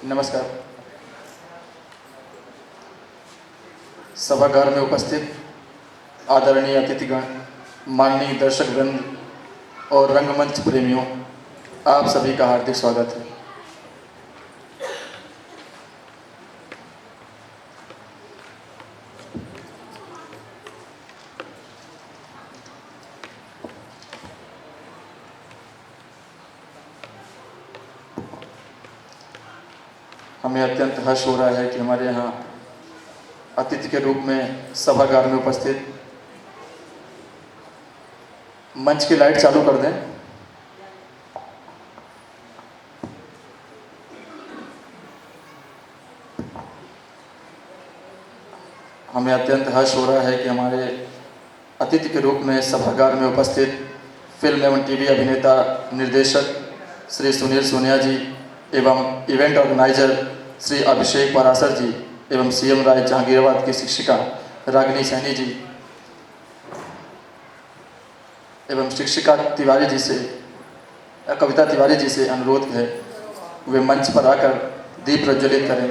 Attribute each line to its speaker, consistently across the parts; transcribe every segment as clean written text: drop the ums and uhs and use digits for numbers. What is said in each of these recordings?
Speaker 1: नमस्कार। सभागार में उपस्थित आदरणीय अतिथिगण, माननीय दर्शक वृंद और रंगमंच प्रेमियों, आप सभी का हार्दिक स्वागत है। हमें अत्यंत हर्ष हो रहा है कि हमारे यहाँ अतिथि के रूप में सभागार में उपस्थित, मंच की लाइट चालू कर दें। हमें अत्यंत हर्ष हो रहा है कि हमारे अतिथि के रूप में सभागार में उपस्थित फिल्म एवं टीवी अभिनेता निर्देशक श्री सुनील सोनिया जी एवं इवेंट ऑर्गेनाइजर श्री अभिषेक पराशर जी एवं सीएम राय जहांगीराबाद की शिक्षिका रागिनी सैनी जी एवं शिक्षिका तिवारी जी से, कविता तिवारी जी से अनुरोध है वे मंच पर आकर दीप प्रज्वलित करें।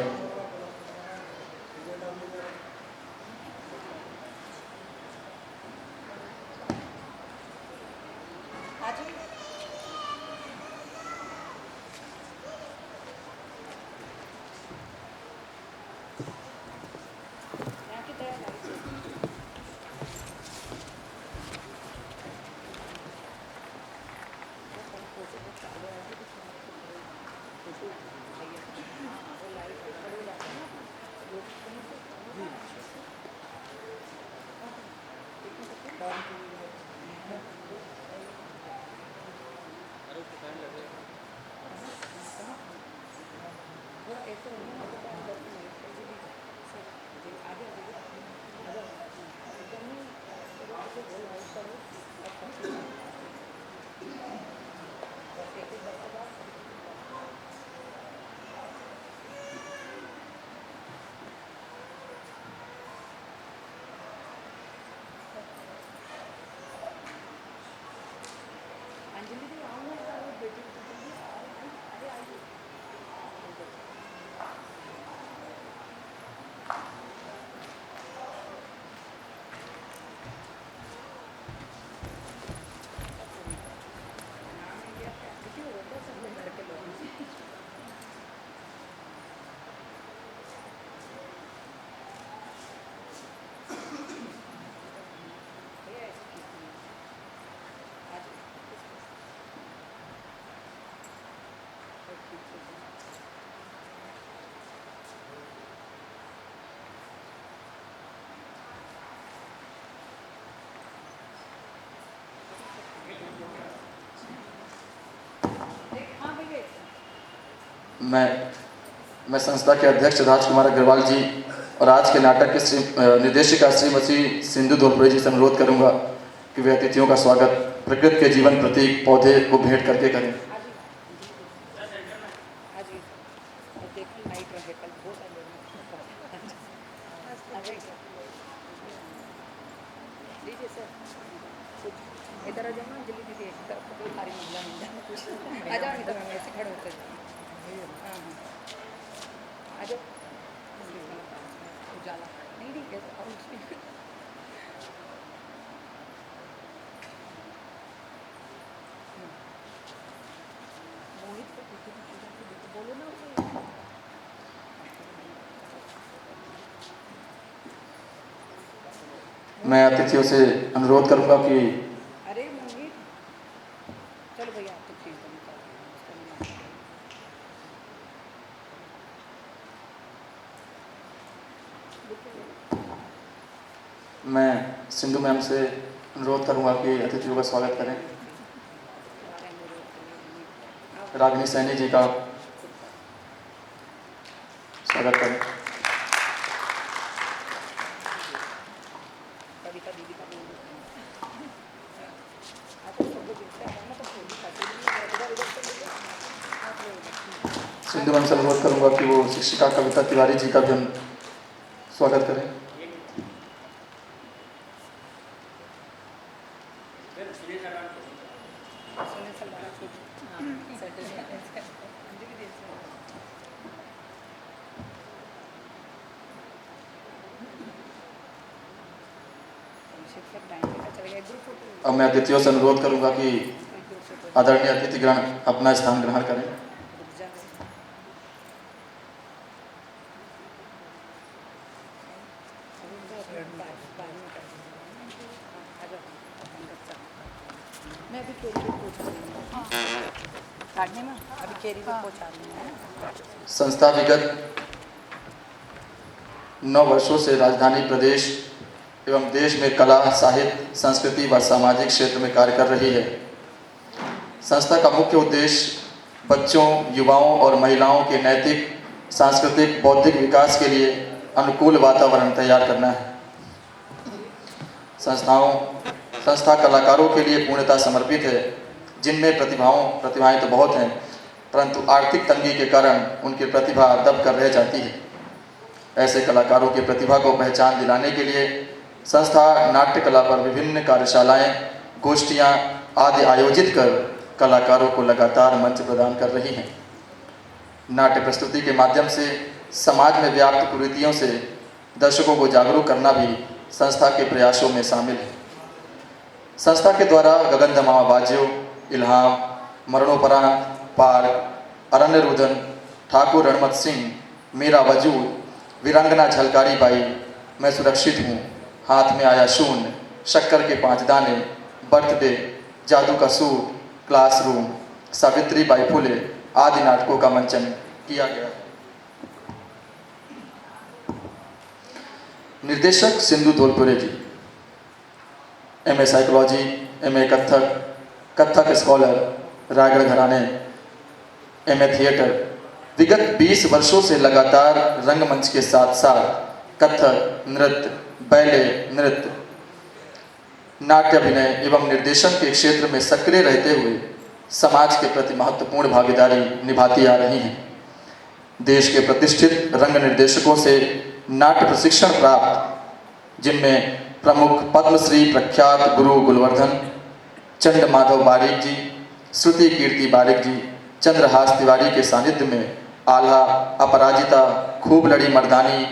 Speaker 1: मैं संस्था के अध्यक्ष राजकुमार अग्रवाल जी और आज के नाटक के निर्देशिका श्रीमती सिंधु धोलपुरे जी से अनुरोध करूंगा कि वे अतिथियों का स्वागत प्रकृति के जीवन प्रतीक पौधे को भेंट करके करें। मैं अतिथियों से अनुरोध करूंगा कि मैं सिंधु मैम से अनुरोध करूंगा कि अतिथियों का स्वागत करें। रागिनी सैनी जी का स्वागत करें। सिंधु मैम से अनुरोध करूंगा कि वो शिक्षिका कविता तिवारी जी का भी हम स्वागत करें। अब मैं अतिथियों से अनुरोध करूंगा कि आदरणीय अतिथिगण अपना स्थान ग्रहण करें। संस्था विगत 9 वर्षों से राजधानी प्रदेश एवं देश में कला, साहित्य, संस्कृति व सामाजिक क्षेत्र में कार्य कर रही है। संस्था का मुख्य उद्देश्य बच्चों, युवाओं और महिलाओं के नैतिक, सांस्कृतिक, बौद्धिक विकास के लिए अनुकूल वातावरण तैयार करना है। संस्था कलाकारों के लिए पूर्णतः समर्पित है, जिनमें प्रतिभाएं तो बहुत हैं, परंतु आर्थिक तंगी के कारण उनकी प्रतिभा दब कर रह जाती है। ऐसे कलाकारों की प्रतिभा को पहचान दिलाने के लिए संस्था नाट्य कला पर विभिन्न कार्यशालाएं, गोष्ठियां आदि आयोजित कर कलाकारों को लगातार मंच प्रदान कर रही हैं। नाट्य प्रस्तुति के माध्यम से समाज में व्याप्त कुरीतियों से दर्शकों को जागरूक करना भी संस्था के प्रयासों में शामिल है। संस्था के द्वारा गगनदमामा बाज्यो, इल्हाम, मरणोपरांत, पार्क, अरण्य रुदन, ठाकुर रणमत सिंह, मेरा वजूद, वीरांगना झलकारी बाई, मैं सुरक्षित हूँ, हाथ में आया शून्य, शक्कर के 5 दाने, बर्थडे, जादू का सूट, क्लासरूम, सावित्री बाई फुले आदि नाटकों का मंचन किया गया है। निर्देशक सिंधु धोलपुरे जी, MA psychology, MA Kathak scholar, Raigarh घराने, MA थिएटर। विगत 20 वर्षों से लगातार रंगमंच के साथ साथ कथक नृत्य, बैले नृत्य, नाट्य अभिनय एवं निर्देशन के क्षेत्र में सक्रिय रहते हुए समाज के प्रति महत्वपूर्ण भागीदारी निभाती आ रही हैं। देश के प्रतिष्ठित रंग निर्देशकों से नाट्य प्रशिक्षण प्राप्त, जिनमें प्रमुख पद्मश्री प्रख्यात गुरु गुलवर्धन चंड माधव बारिक जी, श्रुति कीर्ति बारिक जी, चंद्रहास तिवारी के सानिध्य में आल्हा, अपराजिता, खूब लड़ी मर्दानी,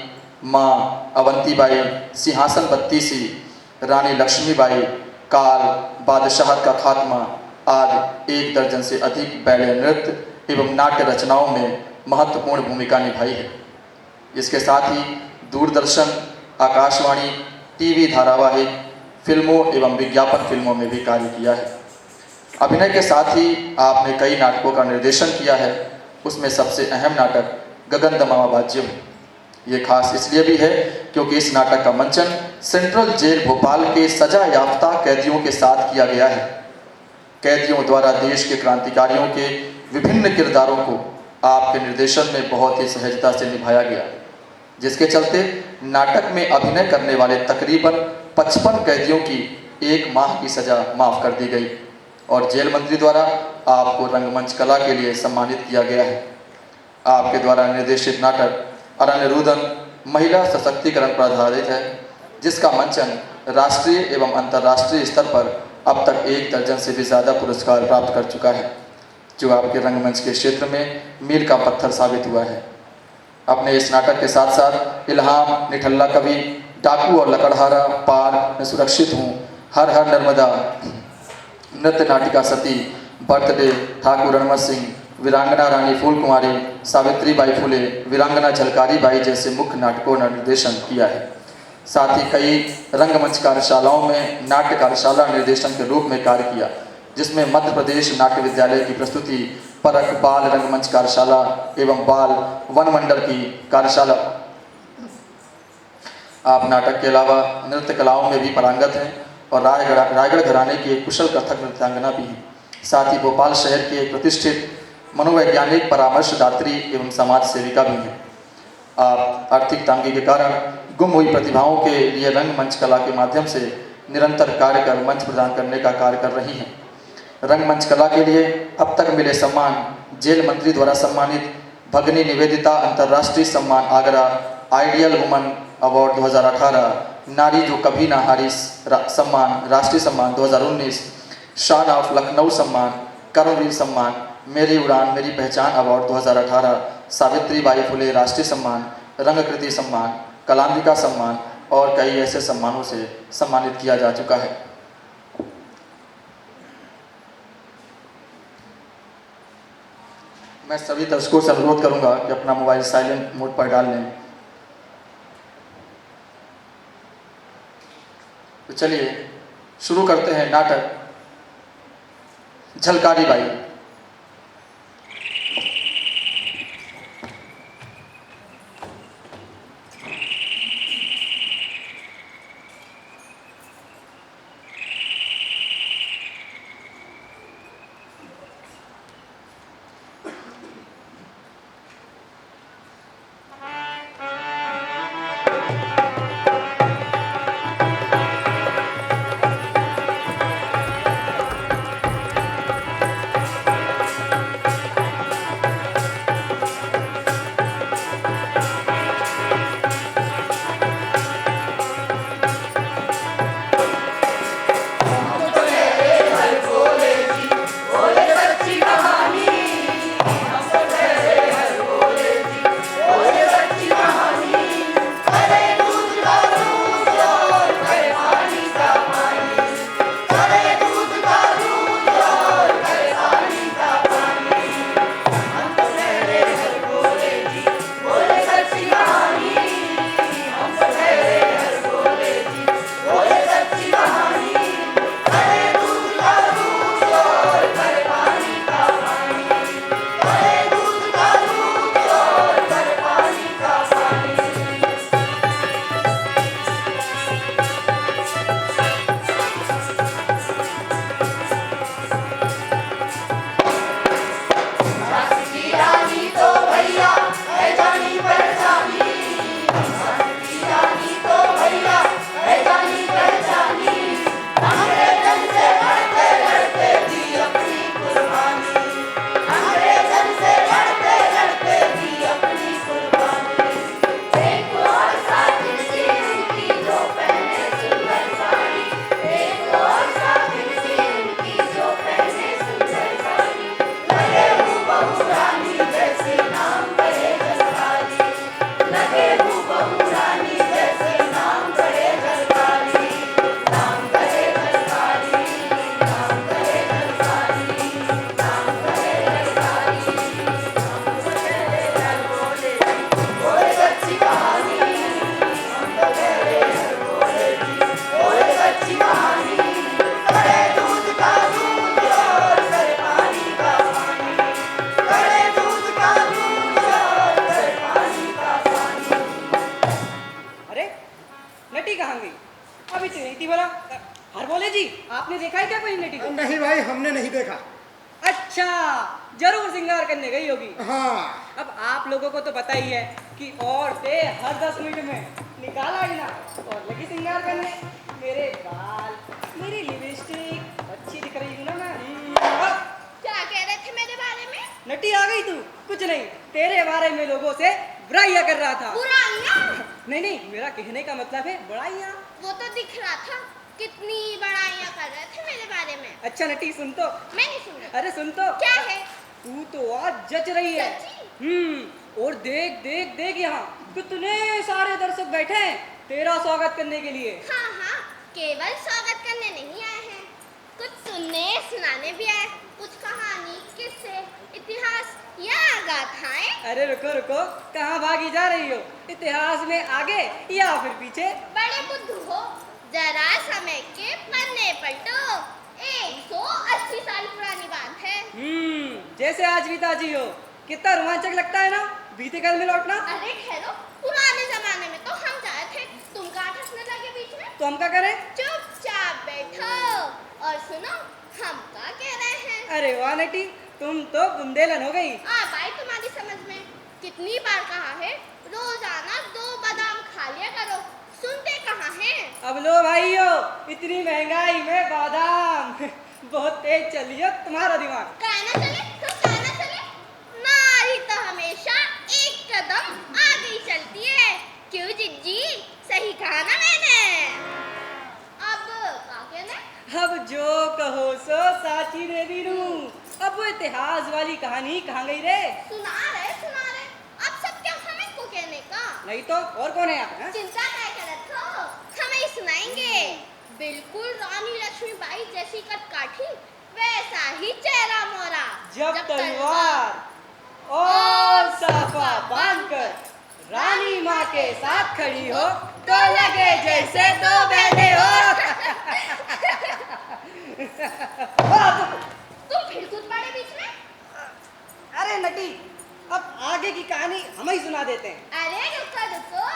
Speaker 1: माँ अवंतीबाई, सिंहासन बत्तीसी, रानी लक्ष्मीबाई, काल, बादशाहत का खात्मा आदि 1 दर्जन से अधिक बैले नृत्य एवं नाट्य रचनाओं में महत्वपूर्ण भूमिका निभाई है। इसके साथ ही दूरदर्शन, आकाशवाणी, टीवी धारावाहिक, फिल्मों एवं विज्ञापन फिल्मों में भी कार्य किया है। अभिनय के साथ ही आपने कई नाटकों का निर्देशन किया है। उसमें सबसे अहम नाटक गगनदमामा बाज्यो है। ये खास इसलिए भी है क्योंकि इस नाटक का मंचन सेंट्रल जेल भोपाल के सजा याफ्ता कैदियों के साथ किया गया है। कैदियों द्वारा देश के क्रांतिकारियों के विभिन्न किरदारों को आपके निर्देशन में बहुत ही सहजता से निभाया गया, जिसके चलते नाटक में अभिनय करने वाले तकरीबन 55 कैदियों की 1 माह की सजा माफ़ कर दी गई और जेल मंत्री द्वारा आपको रंगमंच कला के लिए सम्मानित किया गया है। आपके द्वारा निर्देशित नाटक अरण्य रुदन महिला सशक्तिकरण पर आधारित है, जिसका मंचन राष्ट्रीय एवं अंतर्राष्ट्रीय स्तर पर अब तक 1 दर्जन से भी ज़्यादा पुरस्कार प्राप्त कर चुका है, जो आपके रंगमंच के क्षेत्र में मील का पत्थर साबित हुआ है। अपने इस नाटक के साथ साथ इल्हाम, निठल्ला कवि, डाकू और लकड़हारा, पार, मैं सुरक्षित हूँ, हर हर नर्मदा, नृत्य नाटिका सती, बर्थडे, ठाकुर रणमत सिंह, वीरांगना रानी फूल कुमारी, सावित्री बाई फुले, वीरांगना झलकारी बाई जैसे मुख्य नाटकों का निर्देशन किया है। साथ ही कई रंगमंच कार्यशालाओं में नाट्य कार्यशाला निर्देशन के रूप में कार्य किया, जिसमें मध्य प्रदेश नाट्य विद्यालय की प्रस्तुति, परख बाल रंगमंच कार्यशाला एवं बाल वन मंडल की कार्यशाला। आप नाटक के अलावा नृत्य कलाओं में भी पारंगत हैं और रायगढ़ घराने की एक कुशल कथक नृत्यांगना भी हैं। साथ ही भोपाल शहर की एक प्रतिष्ठित मनोवैज्ञानिक परामर्शदात्री एवं समाज सेविका भी हैं। आप आर्थिक तंगी के कारण गुम हुई प्रतिभाओं के लिए रंगमंच कला के माध्यम से निरंतर कार्य कर मंच प्रदान करने का कार्य कर रही हैं। रंगमंच कला के लिए अब तक मिले सम्मान: जेल मंत्री द्वारा सम्मानित भगनी निवेदिता अंतर्राष्ट्रीय सम्मान आगरा, आइडियल वुमन अवार्ड 2018, नारी जो कभी ना हारी सम्मान राष्ट्रीय सम्मान 2019, शान ऑफ लखनऊ सम्मान, कर्मवीर सम्मान, मेरी उड़ान मेरी पहचान अवार्ड 2018, सावित्री बाई फुले राष्ट्रीय सम्मान, रंगकृति सम्मान, कलांबिका सम्मान और कई ऐसे सम्मानों से सम्मानित किया जा चुका है। मैं सभी दर्शकों से अनुरोध करूंगा कि अपना मोबाइल साइलेंट मोड पर डाल लें। तो चलिए शुरू करते हैं नाटक झलकारी बाई।
Speaker 2: नटी कहाँ गई? अभी तो नहीं थी बोला। हर बोले जी, आपने देखा है क्या कोई नटी को?
Speaker 3: नहीं भाई, हमने नहीं देखा।
Speaker 2: अच्छा, जरूर श्रृंगार करने गई होगी।
Speaker 3: हाँ।
Speaker 2: अब आप लोगों को तो पता ही है कि औरतें हर 10 मिनट में निकाला ही ना और लगी श्रृंगार करने। मेरे बाल, मेरी लिपस्टिक, अच्छी दिख रही हूँ ना मैं।
Speaker 4: क्या कह रहे थे मेरे बारे में?
Speaker 2: नटी आ गई तू? कुछ नहीं, तेरे बारे में लोगों से बुराइयां कर रहा था।
Speaker 4: बुराइयां?
Speaker 2: नहीं, मेरा कहने का मतलब है बुराइयां।
Speaker 4: वो तो दिख रहा था, कितनी बड़ाइयां कर रहे थे मेरे बारे में।
Speaker 2: अच्छा नटी सुन तो।
Speaker 4: मैं नहीं सुन रही।
Speaker 2: अरे सुन तो।
Speaker 4: क्या है?
Speaker 2: तू तो आज जच रही है। और देख देख देख, यहाँ कितने सारे दर्शक बैठे हैं तेरा स्वागत करने के लिए।
Speaker 4: हाँ, केवल स्वागत करने नहीं आए हैं, कुछ सुनने सुनाने भी आए। कुछ कहानी, किस्से, इतिहास या गाथाएं।
Speaker 2: अरे रुको, कहाँ भागी जा रही हो? इतिहास में आगे या फिर पीछे?
Speaker 4: बड़े बुद्धू हो, जरा समय के पन्ने पलटो। 180 साल पुरानी बात है।
Speaker 2: जैसे आज पिताजी हो। कितना रोमांचक लगता है ना बीते कल में लौटना।
Speaker 4: अरे ठहरो, पुराने जमाने में तो हम जाए थे, तुम कहाँ ठसने लगे बीच में?
Speaker 2: तो हम क्या करें?
Speaker 4: चुपचाप बैठो और सुनो हम क्या कह रहे हैं।
Speaker 2: अरे वाह नटी, तुम तो बुंदेलन हो गई।
Speaker 4: भाई तुम्हारी समझ में। कितनी बार कहा है, रोजाना 2 बादाम खा लिया करो, सुनते कहाँ हैं?
Speaker 2: अब लो भाइयों, इतनी महंगाई में बादाम बहुत तेज चलिए तुम्हारा दिमाग।
Speaker 4: कहना चले, नारी तो हमेशा एक कदम आगे ही चलती है। क्यों जिज्जी, सही कहा ना मैंने? अब क्या कहना?
Speaker 2: अब जो कहो सो साची दे दीनू। अब वो इतिहास वाली कहानी कहाँ गई रे?
Speaker 4: सुना रहे। अब सब क्या हमें को कहने का?
Speaker 2: नहीं तो और कौन है यहाँ?
Speaker 4: चिंता क्या करत हो? हमें ही सुनाएंगे। बिल्कुल रानी लक्ष्मीबाई जैसी कटकाठी, वैसा ही चेहरा मोरा।
Speaker 2: जब तलवार और साफा बांधकर रानी माँ के साथ खड़ी हो तो लगे जैसे दो बहने हो।
Speaker 4: तुम फिर कूद पड़े बीच में।
Speaker 2: अरे नटी, अब आगे की कहानी हम ही सुना देते हैं।
Speaker 4: अरे रुको रुको,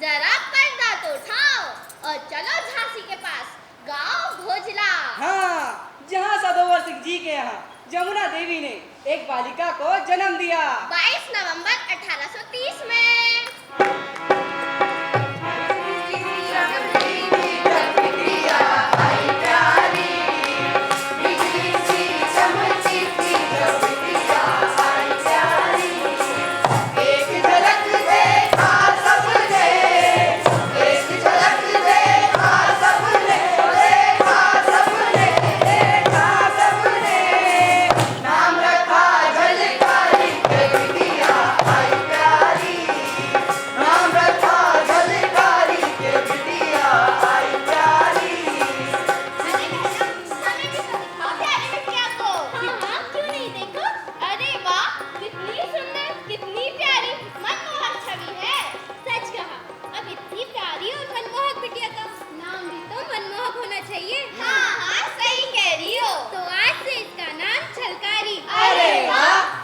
Speaker 4: जरा पर्दा तो उठाओ और चलो झांसी के पास, गांव भोजला।
Speaker 2: हाँ, जहाँ सदोवर सिंह जी के यहाँ जमुना देवी ने एक बालिका को जन्म दिया
Speaker 4: 22 नवंबर 1830 में।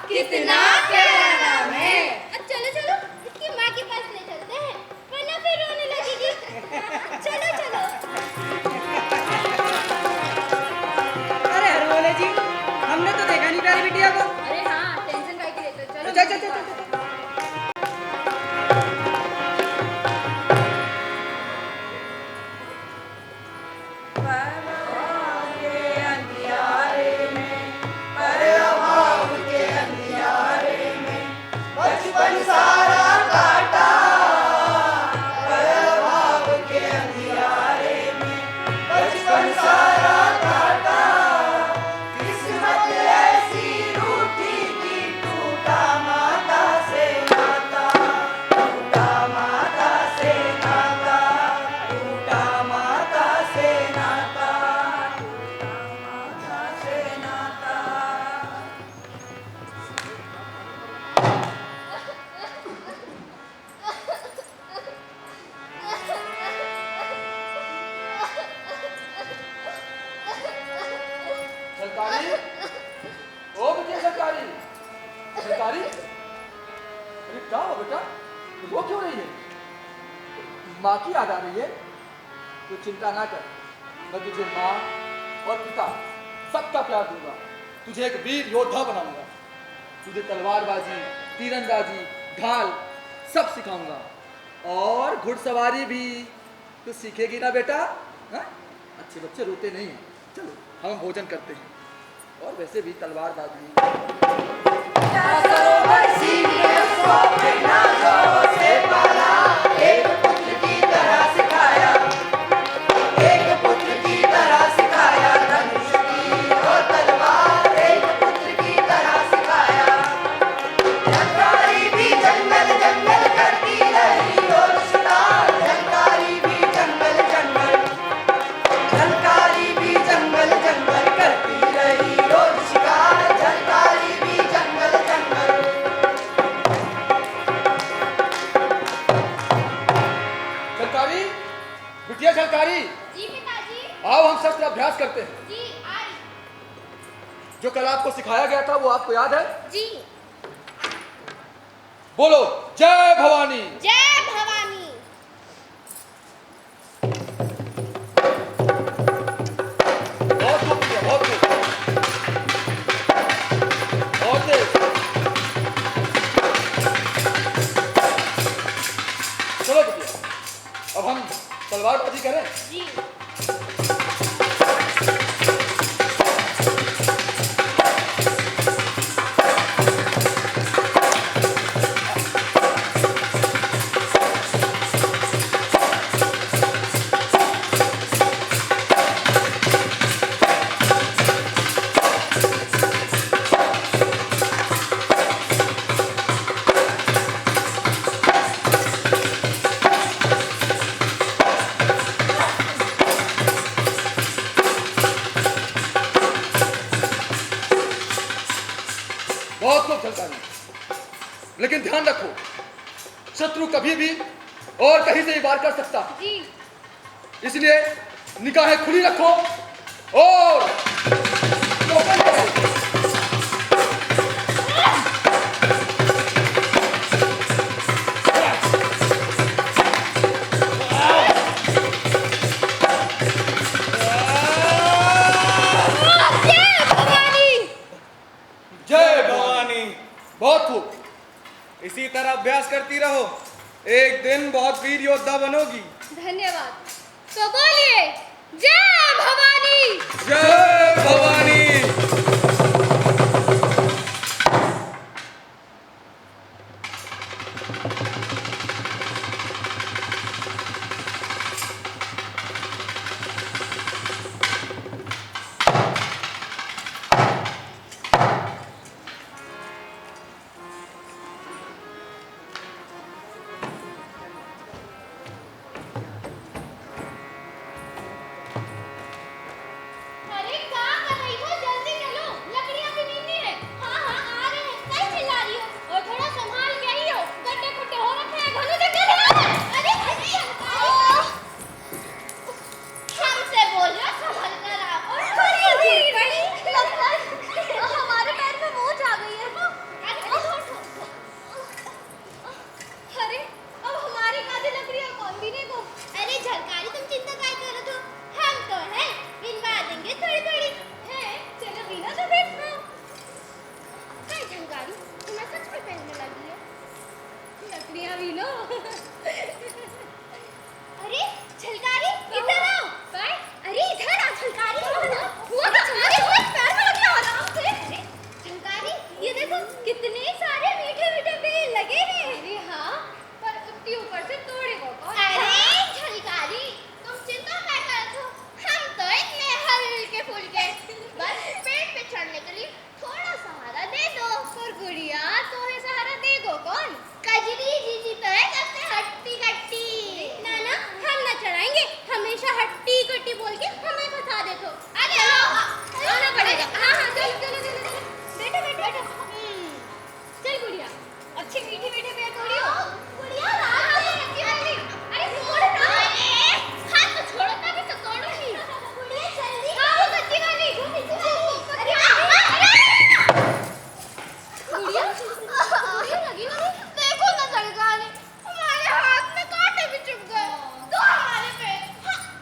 Speaker 2: कितना प्यारा नाम है।
Speaker 4: चलो चलो इसकी माँ के पास ले चलते हैं, वरना फिर रोने लगेगी। चलो चलो।
Speaker 2: अरे हरमोले जी, हमने तो देखा नहीं प्यारी बिटिया को।
Speaker 4: अरे हाँ, टेंशन काहे की लेते हो? चलो
Speaker 2: चल चल चल चल।
Speaker 1: सरकारी? अरे क्या हुआ बेटा, रो क्यों रही है? माँ की याद आ रही है? तो चिंता ना कर, मैं तुझे माँ और पिता सबका प्यार दूंगा। तुझे एक वीर योद्धा बनाऊंगा। तुझे तलवारबाजी, तीरंदाजी, ढाल सब सिखाऊंगा और घुड़सवारी भी। तू सीखेगी ना बेटा? हा? अच्छे बच्चे रोते नहीं हैं। चलो हम भोजन करते हैं। और वैसे भी तलवारबाजी
Speaker 4: जी पिताजी।
Speaker 1: आओ हम शस्त्र अभ्यास करते हैं।
Speaker 4: जी आई।
Speaker 1: जो कल आपको सिखाया गया था वो आपको याद है?
Speaker 4: जी।
Speaker 1: बोलो जय भवानी।
Speaker 4: जय भवानी।
Speaker 1: बहुत खूब किया, बहुत खूब, बहुत तेज। चलो बेटिया, अब हम तलवारबाजी करें।
Speaker 4: जी।
Speaker 5: बहुत लोग जलता नहीं, लेकिन ध्यान रखो, शत्रु कभी भी और कहीं से ही वार कर सकता,
Speaker 4: जी।
Speaker 5: इसलिए निगाहें खुली रखो और
Speaker 3: जय भवानी।
Speaker 5: बहुत खूब।
Speaker 3: इसी तरह अभ्यास करती रहो, एक दिन बहुत वीर योद्धा बनोगी।
Speaker 4: धन्यवाद। तो बोलिए जय भवानी।
Speaker 3: जय भवानी।
Speaker 4: अरे क्या कर रही हो, जल्दी चलो, लकड़ियां भी नींदी है। हाँ हाँ आ रहे हैं, कहीं चिल्ला रही हो, और थोड़ा संभाल के आई हो, गड्ढे खुट्टे हो रखे हैं, घनों से कर रहे हो। अरे हमसे बोल रहा, संभल कर आओ। हमारे पैर में मोच आ गई है। अरे अब हमारी काली लकड़ियां कौन बीने को? अरे झलकारी, तुम चिंता काय कर रहे हो, हम तो हैं, बिनवा देंगे थोड़ी थोड़ी है। चलो बीना तो बैठो। हाय झलकारी, तुम्हें सच में पहनने लगी है लकड़ियां बीनो। अरे झलकारी इधर आओ। अरे इधर आ झलकारी, हुआ क्या झलकारी? पैर में लगी आराम से। अरे झलकारी ये देखो कितने सारे मीठे मीठे पेड़ लगे हैं। अरे हाँ, पर उतनी ऊपर से तोड़े को कौन? अरे झलकारी तुम चिंता क्या करते हो, हम तो इतने हल्के फुल्के, बस पेड़ पे चढ़ने के लिए थोड़ा सहारा दे दो। और गुड़िया तुम्हें सहारा देगो कौन? कजरी जीजी तो है सबसे हट्टी कट्टी। ना ना हम ना चढ़ाएंगे, हमेशा हट्टी कट्टी बोल के हमें फंसा देते हो। अरे आना पड़ेगा। हाँ हाँ चलो चलो चलो बैठो बैठो बैठो। चल गुड़िया, अच्छे मीठे मीठे पेड़ तोड़ियो। गुड़िया अरे छोड़ ना। हाथ तो छोड़ो ना, भी तो तोड़ूंगी। गुड़िया जल्दी। हाँ वो कच्ची वाली। अरे गुड़िया लगी ना, देखो ना झलकारी, हमारे हाथ में कांटे भी चुभ गए, तो हमारे पे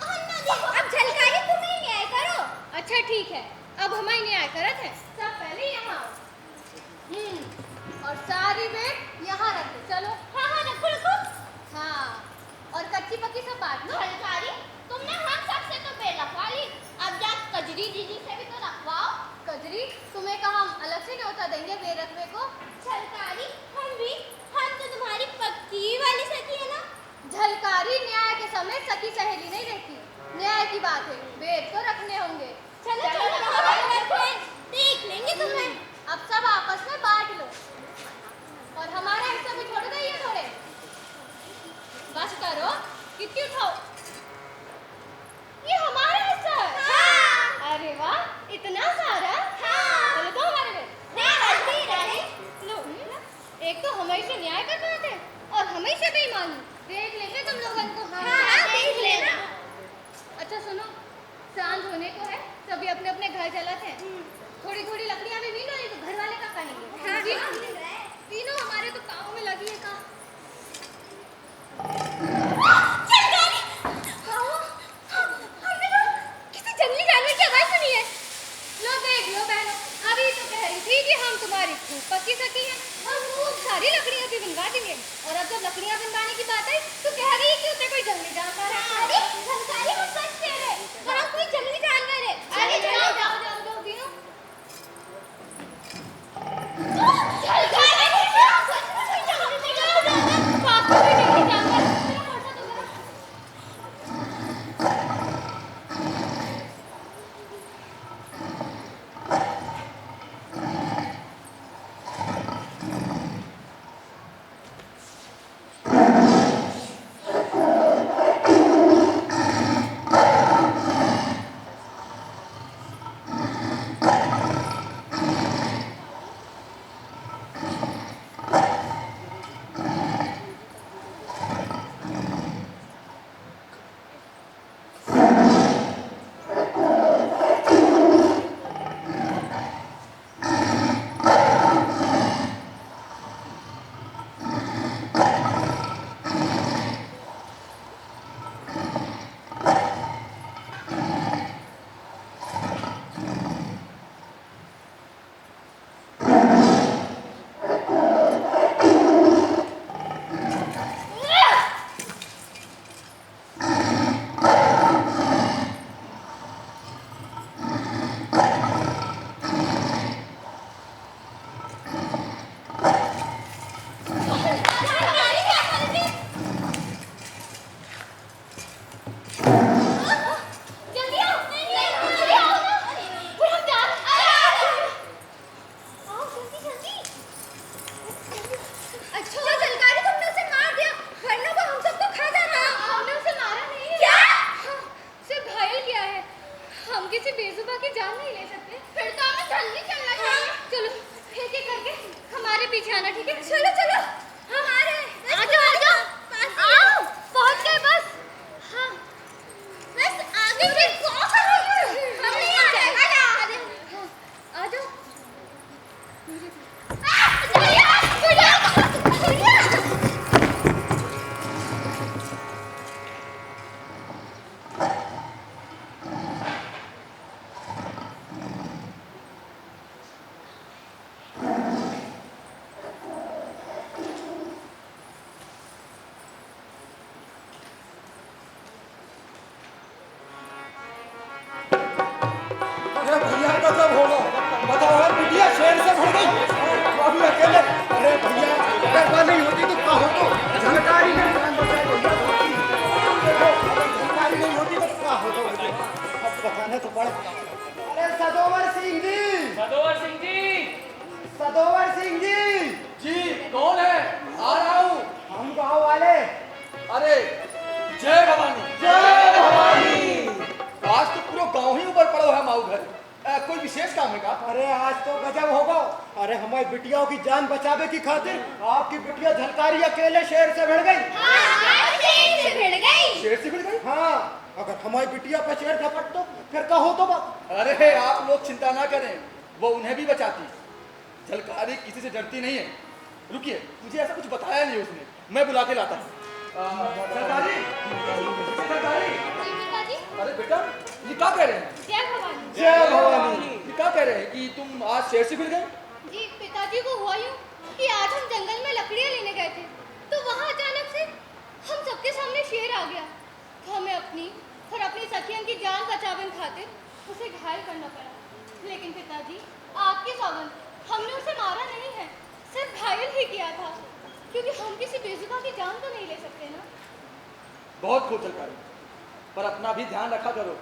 Speaker 4: हम ना देखो। अब झलकारी तुम ही न्याय करो। अच्छा ठीक है, अब हम ही न्याय करत है। सब पहले यहाँ और सारी बेट यहाँ रख दो। चलो हाँ हाँ रखो रखो। हाँ और कच्ची पक्की सब बांट लो। झलकारी तुमने हम सबसे तो बेट रखवा ली, अब जा कजरी जीजी से भी तो रखवाओ। कजरी तुम्हें कहा हम अलग से न्योता देंगे बेर रखने को? झलकारी हम तो तुम्हारी पक्की वाली सखी है ना। झलकारी न्याय के समय सखी सहेली नहीं रहती, न्याय की बात है, बेट तो रखने होंगे। चलो चलो देख लेंगे तुम्हें। अब सब आपस में बांट लो और हमारा हिस्सा भी छोड़ दो। थोड़े बस करो, कितनी उठाओ, ये हमारा हिस्सा है। हाँ। अरे वाह इतना सारा। हाँ। चलो दो हमारे में। लो एक तो हमेशा न्याय कर रहे थे और हमेशा बेईमानी। देख लेंगे तुम लोगों को। हाँ देख लेना। अच्छा सुनो, सांझ होने को है, सभी अपने अपने घर चलते हैं। थोड़ी थोड़ी लकड़ियां भी बीनो, नहीं तो घर वाले का कहेंगे। हाँ बीनो, हमारे तो काम में लगी है का। किसी जंगली जानवर की आवाज सुनी है। लो देख लो बहनों, अभी तो कह रही थी कि हम तुम्हारी खूब पक्की सकी हैं, हम खूब सारी लकड़ियां भी बनवा देंगे, और अब जब लकड़ियां बनवाने की बात आई तो कह रही कि उसे कोई जंगली जानवर है। अरे झलकारी हम सच कह रहे हैं, पर हम कोई जंगली जानवर है। अरे जाओ जाओ जाओ जाओ बीनो। झलकारी ठीक है, चलो चलो हम आ रहे हैं। आ जाओ आ जाओ, आओ पहुंच गए बस। हाँ बस आगे से कौन कर रही है, हम नहीं आ रहे। आ जाओ आ जाओ
Speaker 6: अरे भैया का कब होगा बताओ यार, बिटिया शेर से भर गई अभी अकेले। अरे भैया गरबा नहीं होती तो क्या होता, झलकारी में जान बचाए भैया। झलकारी नहीं होती तो क्या होता मुझे, अब बताने तो पड़े। अरे सदोवर सिंह जी,
Speaker 3: सदोवर सिंह जी।
Speaker 6: सदोवर सिंह जी।
Speaker 5: जी कौन है? आ रहा हूँ।
Speaker 6: हम गाँव वाले।
Speaker 5: अरे जय भवानी।
Speaker 6: जय भवानी।
Speaker 5: आज तो पूरा गांव ही ऊपर पड़ा है माऊ घर। कोई विशेष काम है का?
Speaker 6: अरे आज तो गजब होगा। अरे हमारी बिटियाओं की जान बचावे की खातिर आपकी बिटिया झलकारी अकेले शेर से भिड़ गई।
Speaker 4: शेर से भिड़ गई।
Speaker 5: शेर से भिड़ गई?
Speaker 6: हाँ, अगर हमारी बिटिया पे शेर झपट तो फिर कहो तो बात।
Speaker 5: अरे आप लोग चिंता ना करें, वो उन्हें भी बचाती। झलकारी किसी से डरती नहीं है। रुकिए, मुझे ऐसा कुछ बताया नहीं उसने, मैं बुला के लाता हूँ। झलकारी, झलकारी।
Speaker 4: जी पिताजी।
Speaker 5: अरे बेटा ये क्या कह रहे हैं?
Speaker 4: जय भवानी।
Speaker 6: जय भवानी।
Speaker 5: ये क्या कह रहे हैं कि तुम आज शेर से भिड़ गए?
Speaker 4: जी पिताजी को हुआ यूं कि आज हम जंगल में लकड़ियां लेने गए थे, तो वहां अचानक से हम सबके सामने शेर आ गया। तो हमें अपनी और अपनी सखियन की जान बचावन खातिर उसे घायल करना पड़ा। लेकिन पिताजी आपकी सौगंध, हमने उसे मारा नहीं है, सिर्फ घायल ही किया था, क्योंकि हम किसी बेजुबान की जान तो नहीं ले सकते ना।
Speaker 5: बहुत खूब झलकारी, पर अपना भी ध्यान रखा करो।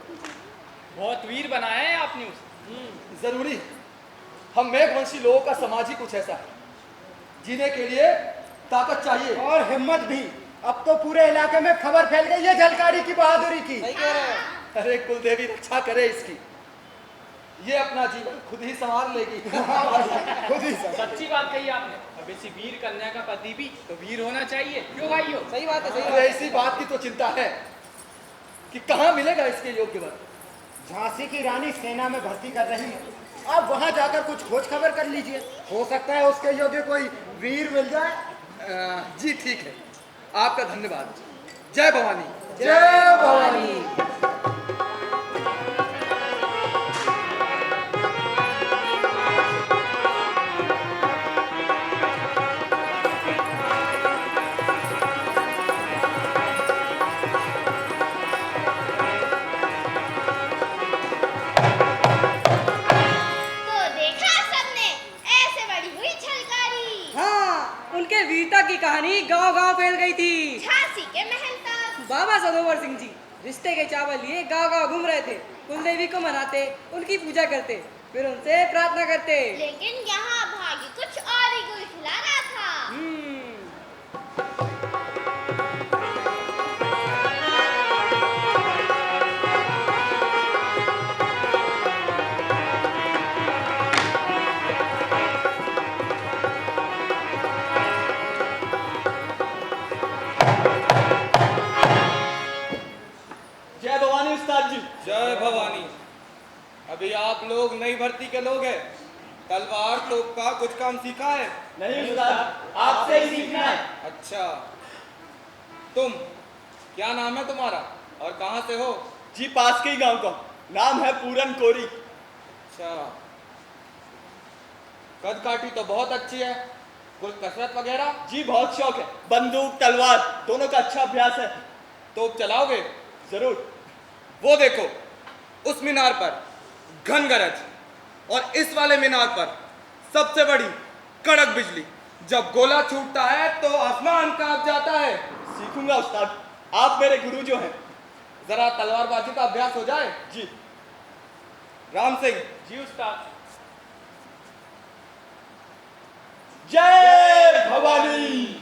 Speaker 3: बहुत वीर बनाया है आपने उसे।
Speaker 5: जरूरी है। हम मेघवंशी लोगों का समाज ही कुछ ऐसा है, जीने के लिए ताकत चाहिए
Speaker 6: और हिम्मत भी। अब तो पूरे इलाके में खबर फैल गई है झलकारी की बहादुरी की।
Speaker 5: अरे कुलदेवी रक्षा करे इसकी, ये अपना जीवन खुद ही संभाल लेगी।
Speaker 6: खुद ही सब।
Speaker 3: सच्ची बात कही आपने। अब इसी वीर कन्या का पति भी तो वीर होना चाहिए, क्यों भाइयों?
Speaker 2: सही बात है, सही बात
Speaker 5: अरे
Speaker 2: है।
Speaker 5: इसी बात की तो चिंता है कि कहाँ मिलेगा इसके योग्य वर।
Speaker 6: झांसी की रानी सेना में भर्ती कर रही है, आप वहां जाकर कुछ खोज खबर कर लीजिए, हो सकता है उसके योग्य कोई वीर मिल जाए।
Speaker 5: जी ठीक है, आपका धन्यवाद। जय भवानी।
Speaker 6: जय भवानी।
Speaker 4: तो देखा सबने, ऐसे बड़ी हुई झलकारी।
Speaker 2: हाँ, उनके वीरता की कहानी गांव-गांव फैल गई थी।
Speaker 4: झांसी के महल तक।
Speaker 2: बाबा सदोवर सिंह जी रिश्ते के चावल लिए गांव-गांव घूम रहे थे, कुलदेवी को मनाते, उनकी पूजा करते, फिर उनसे प्रार्थना करते।
Speaker 4: लेकिन यहाँ भाग्य कुछ और ही गुल खिला रहा था।
Speaker 5: जय भवानी उस्ताद जी।
Speaker 3: जय भवानी। अभी आप लोग नई भर्ती के लोग हैं, तलवार तोप का कुछ काम सीखा है?
Speaker 5: नहीं उस्ताद, आपसे ही सीखना है।
Speaker 3: अच्छा, तुम क्या नाम है तुम्हारा और कहाँ से हो?
Speaker 5: जी पास के ही गांव का, नाम है पूरन कोरी।
Speaker 3: अच्छा, कद काठी तो बहुत अच्छी है, कुछ कसरत वगैरह?
Speaker 5: जी बहुत शौक है, बंदूक तलवार दोनों का अच्छा अभ्यास है।
Speaker 3: तोप चलाओगे?
Speaker 5: जरूर।
Speaker 3: वो देखो, उस मीनार पर घन गरज और इस वाले मीनार पर सबसे बड़ी कड़क बिजली। जब गोला छूटता है तो आसमान कांप जाता है।
Speaker 5: सीखूंगा उस्ताद, आप मेरे गुरु जो हैं।
Speaker 3: जरा तलवारबाजी का अभ्यास हो जाए।
Speaker 5: जी।
Speaker 3: राम सिंह।
Speaker 5: जी उस्ताद। जय भवानी।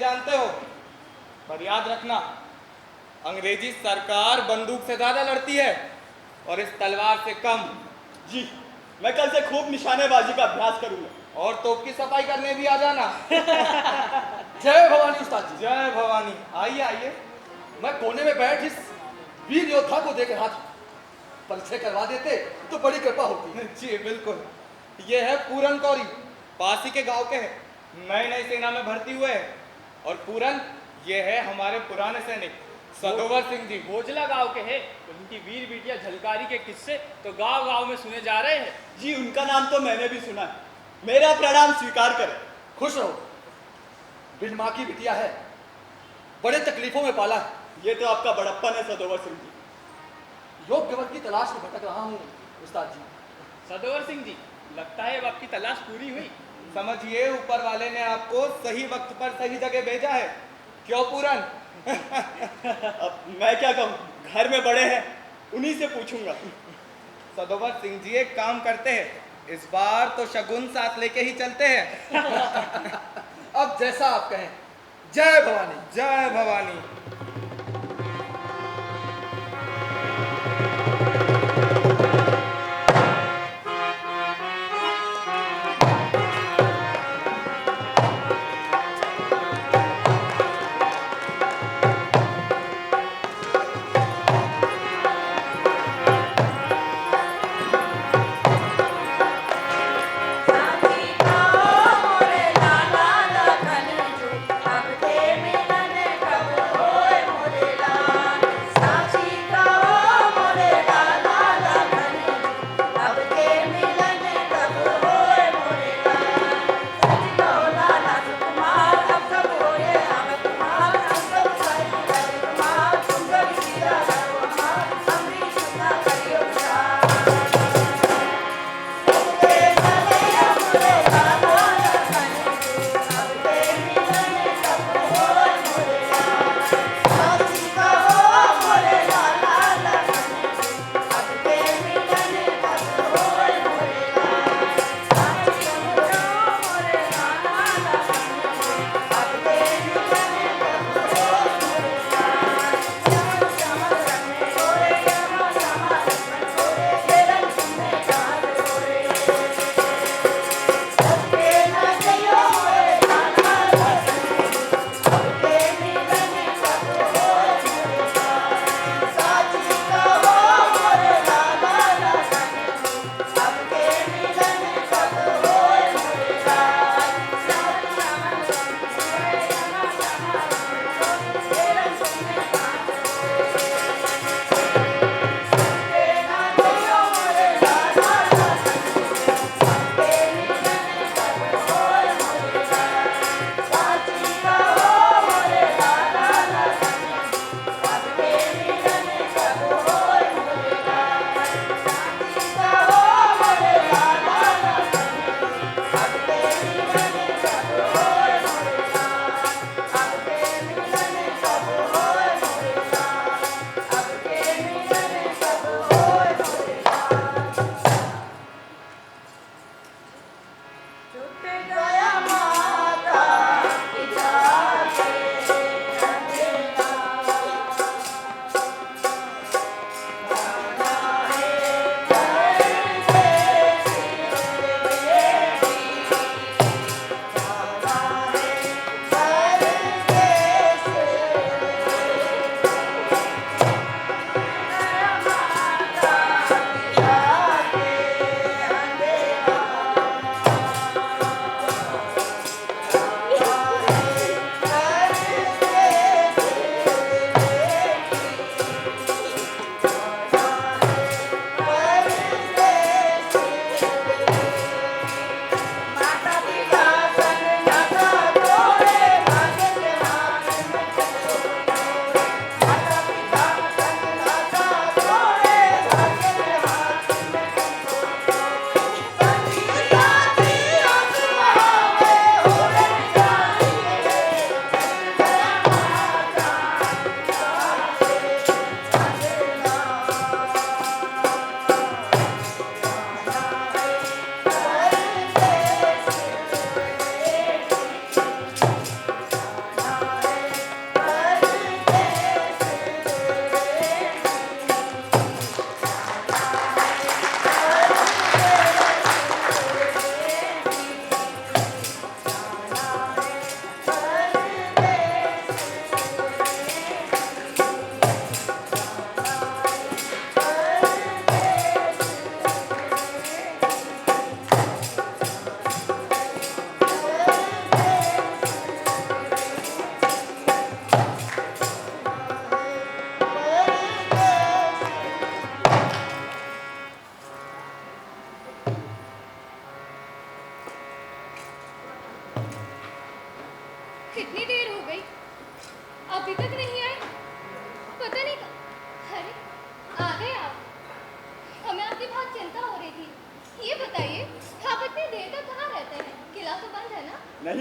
Speaker 3: जानते हो, पर याद रखना अंग्रेजी सरकार बंदूक से ज्यादा लड़ती है और इस तलवार से कम।
Speaker 5: जी, मैं कल से खूब निशानेबाजी का अभ्यास करूंगा।
Speaker 3: और तोप की सफाई करने भी आ जाना।
Speaker 5: जय भवानी उस्ताद जी।
Speaker 3: जय भवानी। आइए आइए।
Speaker 5: मैं कोने में बैठ इस वीर योद्धा को देख रहा था, परिचय करवा देते तो बड़ी कृपा होती।
Speaker 3: जी बिल्कुल, ये है पूरन कौरी, पास ही के गांव के हैं, नई नई सेना में भर्ती हुए हैं। और पूरन ये है हमारे पुराने सैनिक सदोवर सिंह जी,
Speaker 7: भोजला गांव के हैं। उनकी वीर बिटिया झलकारी के किस्से तो गांव गांव में सुने जा रहे हैं।
Speaker 5: जी, उनका नाम तो मैंने भी सुना है। मेरा प्रणाम स्वीकार करें। खुश रहो, बिन माँ की बिटिया है, बड़े तकलीफों में पाला है। ये तो आपका बड़प्पन है सदोवर सिंह जी। योग्य वर की तलाश में भटक रहा हूँ उस्ताद जी।
Speaker 7: सदोवर सिंह जी, लगता है अब आपकी तलाश पूरी हुई।
Speaker 3: समझिए ऊपर वाले ने आपको सही वक्त पर सही जगह भेजा है। क्यों पूरन?
Speaker 5: अब मैं क्या कहूँ, घर में बड़े हैं, उन्हीं से पूछूंगा।
Speaker 3: सदोवर सिंह जी एक काम करते हैं, इस बार तो शगुन साथ लेके ही चलते हैं।
Speaker 5: अब जैसा आप कहें। जय भवानी।
Speaker 3: जय भवानी।
Speaker 8: अब के मिलन कब हो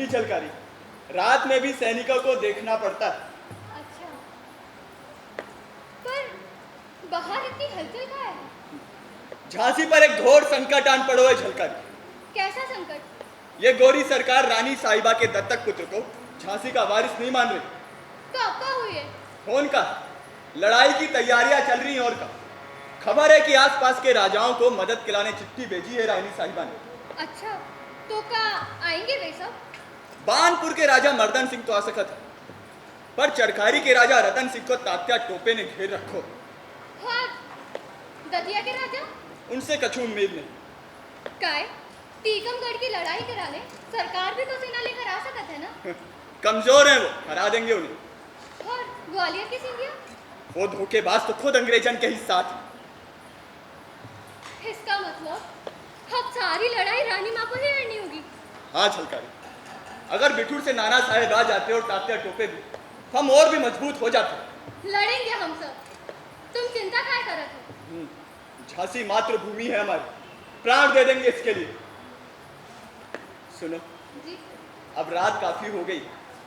Speaker 5: झलकारी, रात में भी सैनिकों को देखना पड़ता है।
Speaker 4: अच्छा, पर बाहर इतनी हलचल का है?
Speaker 5: झांसी पर एक घोर संकट आन पड़ो है झलकारी।
Speaker 4: कैसा संकट?
Speaker 5: ये गोरी सरकार रानी साहिबा के दत्तक पुत्र को झांसी का वारिस नहीं मान रही।
Speaker 4: कब का हुई है?
Speaker 5: कौन का? लड़ाई की तैयारियां चल रही हैं और का खबर है कि आसपास के राजाओं को मदद दिलाने चिट्ठी भेजी है रानी साहिबा ने।
Speaker 4: अच्छा, तो क्या आएंगे वे सब?
Speaker 5: बानपुर के राजा मर्दन सिंह तो आ सकत है, पर चरखारी के राजा रतन सिंह को तात्या टोपे ने घेर रखो।
Speaker 4: हाँ, दतिया के राजा?
Speaker 5: उनसे कछु उम्मीद नहीं।
Speaker 4: काय टीकमगढ़ की लड़ाई कराने सरकार भी तो सेना लेकर आ सकत है ना?
Speaker 5: कमजोर हैं वो, हरा देंगे उन्हें।
Speaker 4: और ग्वालियर की सिंधिया?
Speaker 5: वो धोखेबाज तो खुद अंग्रेजन के ही साथ।
Speaker 4: इसका मतलब अब सारी लड़ाई रानी माँ को ही लड़नी होगी।
Speaker 5: हाँ झलकारी, अगर बिठूर से नाना साहेब आ जाते और तात्या टोपे भी, हम और भी मजबूत हो जाते।
Speaker 4: लड़ेंगे हम सब, तुम चिंता काय करत हो?
Speaker 5: झांसी मातृभूमि है हमारी, प्राण दे देंगे इसके लिए। सुनो
Speaker 4: जी
Speaker 5: अब रात काफी हो गई,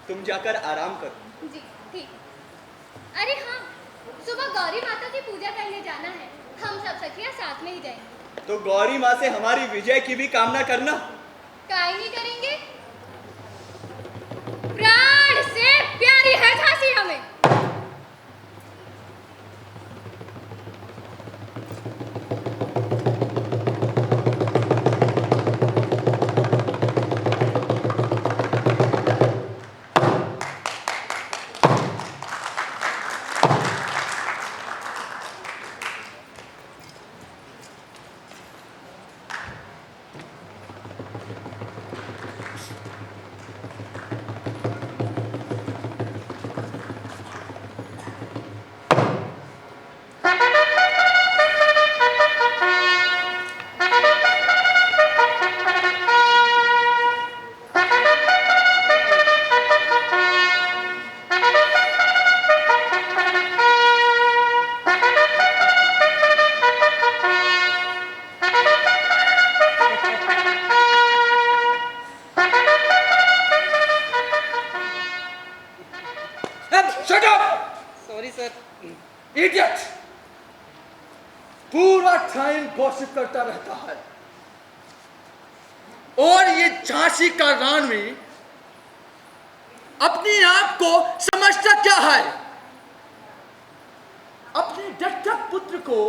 Speaker 5: तुम जाकर आराम करो।
Speaker 4: जी ठीक। अरे हाँ, सुबह गौरी माता की पूजा करने जाना है, हम सब सखियां साथ में ही जाएंगे।
Speaker 5: तो गौरी माँ से हमारी विजय की भी कामना करना।
Speaker 4: काय नहीं करेंगे? प्राण से प्यारी है झांसी हमें।
Speaker 6: Shut up!
Speaker 2: Sorry sir.
Speaker 6: Idiot! पूरा टाइम गॉसिप करता रहता है। और ये झांसी का रानवी अपने आप को समझता क्या है? अपने दत्तक पुत्र को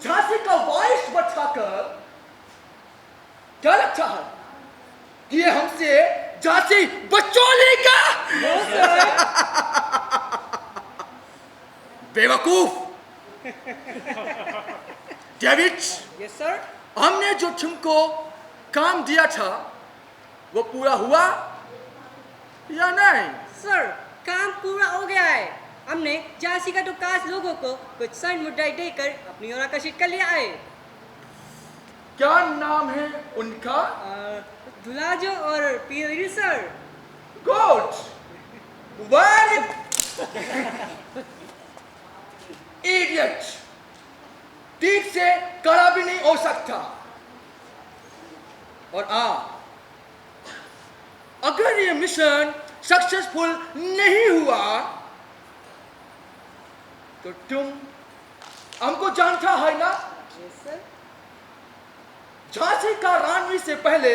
Speaker 6: झांसी का वारिस बैठाकर क्या लगता है कि ये हमसे झांसी बच्चों लेगा? बेवकूफ! David,
Speaker 2: yes sir.
Speaker 6: हमने जो तुमको काम दिया था वो पूरा हुआ या नहीं?
Speaker 2: सर काम पूरा हो गया है। हमने झांसी का तो काश लोगों को कुछ सन मुद्राएं देकर अपनी ओर आकर्षित कर लिया है।
Speaker 6: क्या नाम है उनका?
Speaker 2: दुलाजो और पीरी सर।
Speaker 6: Good, very idiot! ठीक से कड़ा भी नहीं हो सकता। और अगर ये मिशन सक्सेसफुल नहीं हुआ तो तुम हमको जानता है ना?
Speaker 2: Yes sir.
Speaker 6: झांसी का रानवी से पहले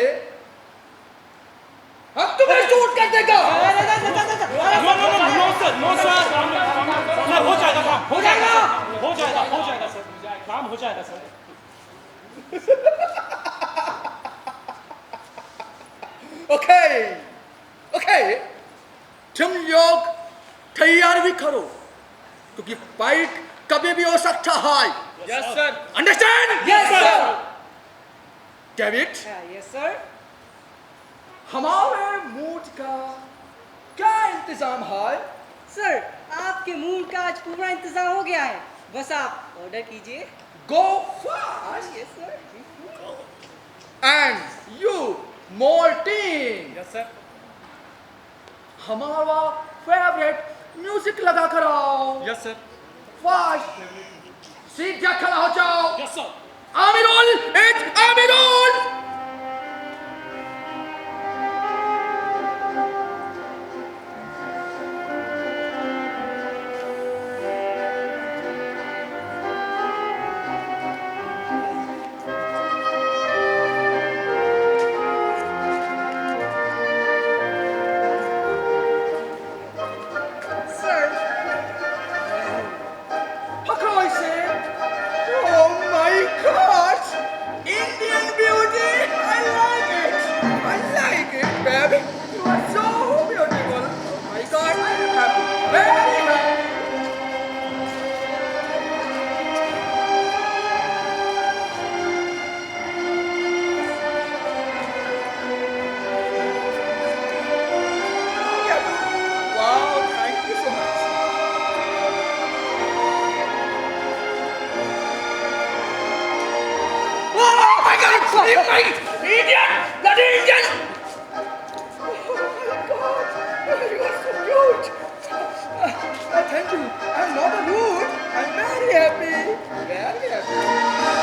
Speaker 6: हम तुम्हें शूट कर देगा।
Speaker 7: नो सर, हो जाएगा काम, हो जाएगा सर, काम हो जाएगा सर।
Speaker 6: ओके, तुम लोग तैयार भी करो क्योंकि फाइट कभी भी हो सकता है।
Speaker 3: Yes sir.
Speaker 6: Understand?
Speaker 2: Yes sir.
Speaker 6: David,
Speaker 2: yes sir.
Speaker 6: हमारे मूड का क्या इंतजाम है?
Speaker 2: सर आपके मूड का आज पूरा इंतजाम हो गया है, बस आप ऑर्डर कीजिए।
Speaker 6: Go fast
Speaker 2: yes sir.
Speaker 6: and you Martin,
Speaker 3: yes sir.
Speaker 6: हमारा फेवरेट म्यूजिक लगा कर आओ।
Speaker 3: Yes sir.
Speaker 6: फास्ट, सीधा खड़ा हो जाओ।
Speaker 7: Yes sir.
Speaker 6: Amirul, it's Amirul. my idiot! Bloody Indian! You are so cute. Thank you. I'm not a rude. I'm very happy. Very happy.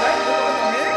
Speaker 6: Thank you for coming.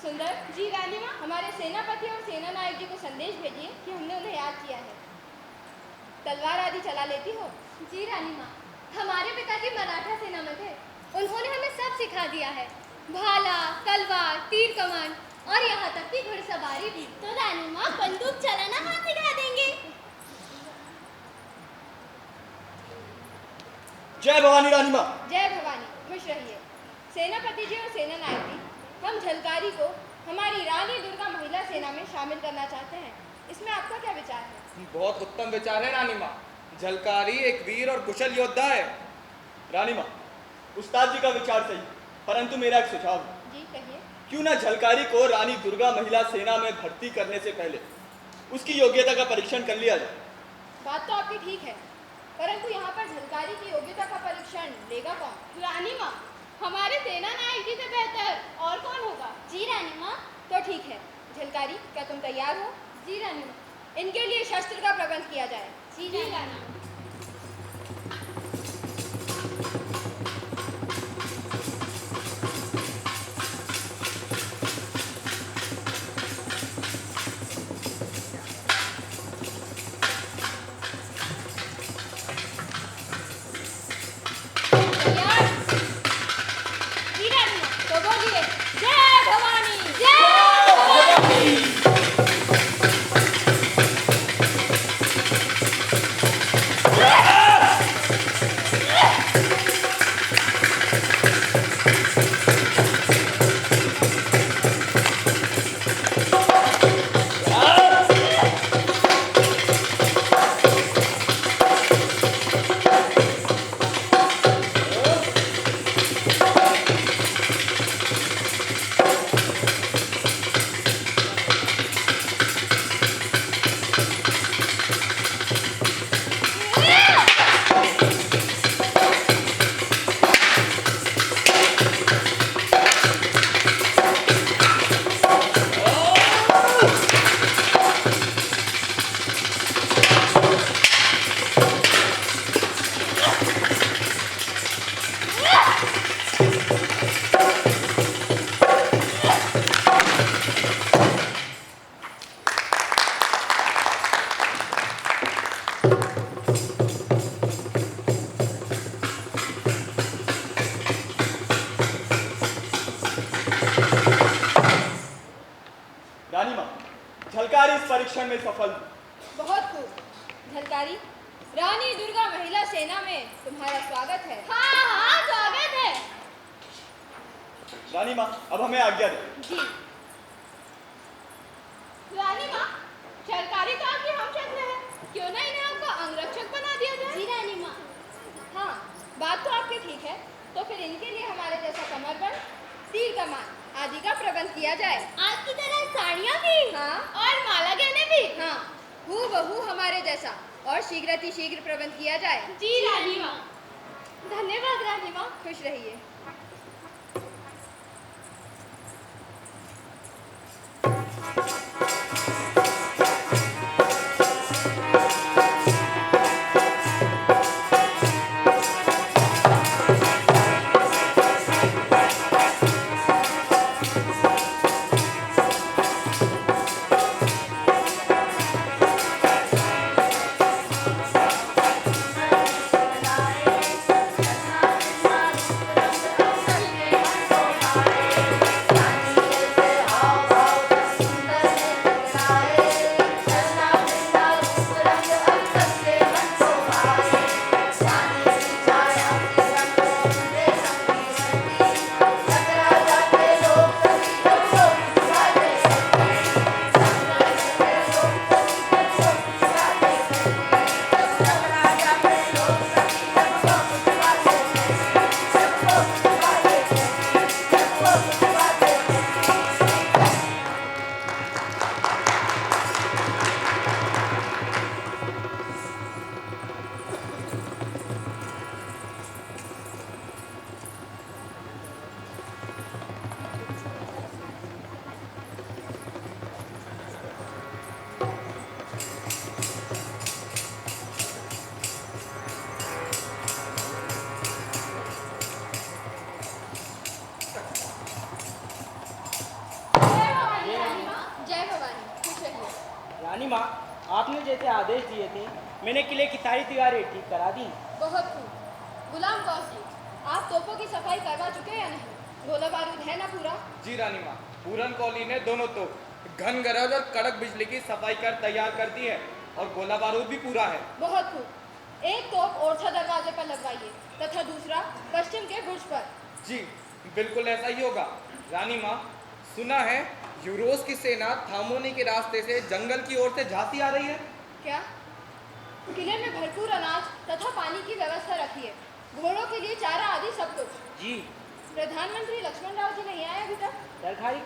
Speaker 4: सुंदर जी रानी माँ, हमारे सेनापति और सेना नायक जी को संदेश भेजिए कि हमने उन्हें याद किया है। तलवार आदि चला लेती हो? जी रानी माँ, हमारे पिताजी मराठा सेना में थे। उन्होंने हमें सब सिखा दिया है, भाला, तलवार, तीर कमान और यहाँ तक कि घुड़सवारी भी। तो रानी माँ बंदूक चलाना कहाँ सिखा देंगे?
Speaker 5: जय भवानी रानी माँ।
Speaker 4: जय भवानी, खुश रहिए। सेनापति जी और सेना नायक जी, हम झलकारी को हमारी रानी दुर्गा महिला सेना में शामिल करना चाहते हैं। इसमें आपका क्या विचार है?
Speaker 3: बहुत उत्तम विचार है रानी माँ। झलकारी एक वीर और कुशल योद्धा है।
Speaker 5: रानी माँ, उस्ताद जी का विचार सही, परंतु मेरा एक सुझाव है।
Speaker 4: जी कहिए।
Speaker 5: क्यों ना झलकारी को रानी दुर्गा महिला सेना में भर्ती करने से पहले उसकी योग्यता का परीक्षण कर लिया जाए।
Speaker 4: बात तो आपकी ठीक है, परंतु यहाँ पर झलकारी की योग्यता का परीक्षण लेगा कौन? रानी माँ, हमारे सेना नायक जी से बेहतर और कौन होगा? जी रानी माँ। तो ठीक है झलकारी, क्या तुम तैयार हो? जी रानी माँ। इनके लिए शस्त्र का प्रबंध किया जाए। जी रानी माँ।
Speaker 5: परीक्षण में सफल।
Speaker 4: बहुत खूब झलकारी, रानी दुर्गा महिला सेना में तुम्हारा स्वागत है। हाँ हाँ स्वागत है।
Speaker 5: रानी माँ, अब हमें आज्ञा दें।
Speaker 4: जी। रानी माँ, झलकारी तो आपके हम क्षेत्र है, क्यों ना इन्हें आपका अंगरक्षक बना दिया जाए? जी रानी माँ। हाँ, बात तो आपकी ठीक है, तो फिर इनके लिए हमारे जैसा कमरबंद, तीर कमान आदि का प्रबंध किया जाए। आपकी तरह साड़ियाँ भी? हाँ। और माला गहने भी? हाँ, हूबहू हमारे जैसा और शीघ्र प्रबंध किया जाए। जी रानी माँ। धन्यवाद रानी माँ, खुश रहिए।
Speaker 7: रानी माँ, आपने जैसे आदेश दिए थे, मैंने किले की सारी दीवारें ठीक करा दी।
Speaker 8: बहुत खूब। गुलाम कौसी, आप तोपों की सफाई करवा चुके हैं या नहीं? गोला बारूद है ना पूरा?
Speaker 3: जी रानी माँ, पूरन कौली ने दोनों तोप घन गरज और कड़क बिजली की सफाई कर तैयार कर दी है और गोला बारूद भी पूरा है।
Speaker 8: बहुत खूब। एक तोप ओरछा दरवाजे पर लगवाइए तथा दूसरा पश्चिम के बुर्ज पर।
Speaker 3: जी बिल्कुल ऐसा ही होगा। रानी माँ, सुना है यूरोस की सेना थामोनी के रास्ते से जंगल की ओर से झांसी आ रही है।
Speaker 8: क्या? किले में भरपूर अनाज तथा पानी की व्यवस्था रखी है, घोड़ों के लिए चारा आदि सब कुछ।
Speaker 7: जी।
Speaker 8: प्रधानमंत्री लक्ष्मण राव जी नहीं आए अभी तक?
Speaker 7: सरकारी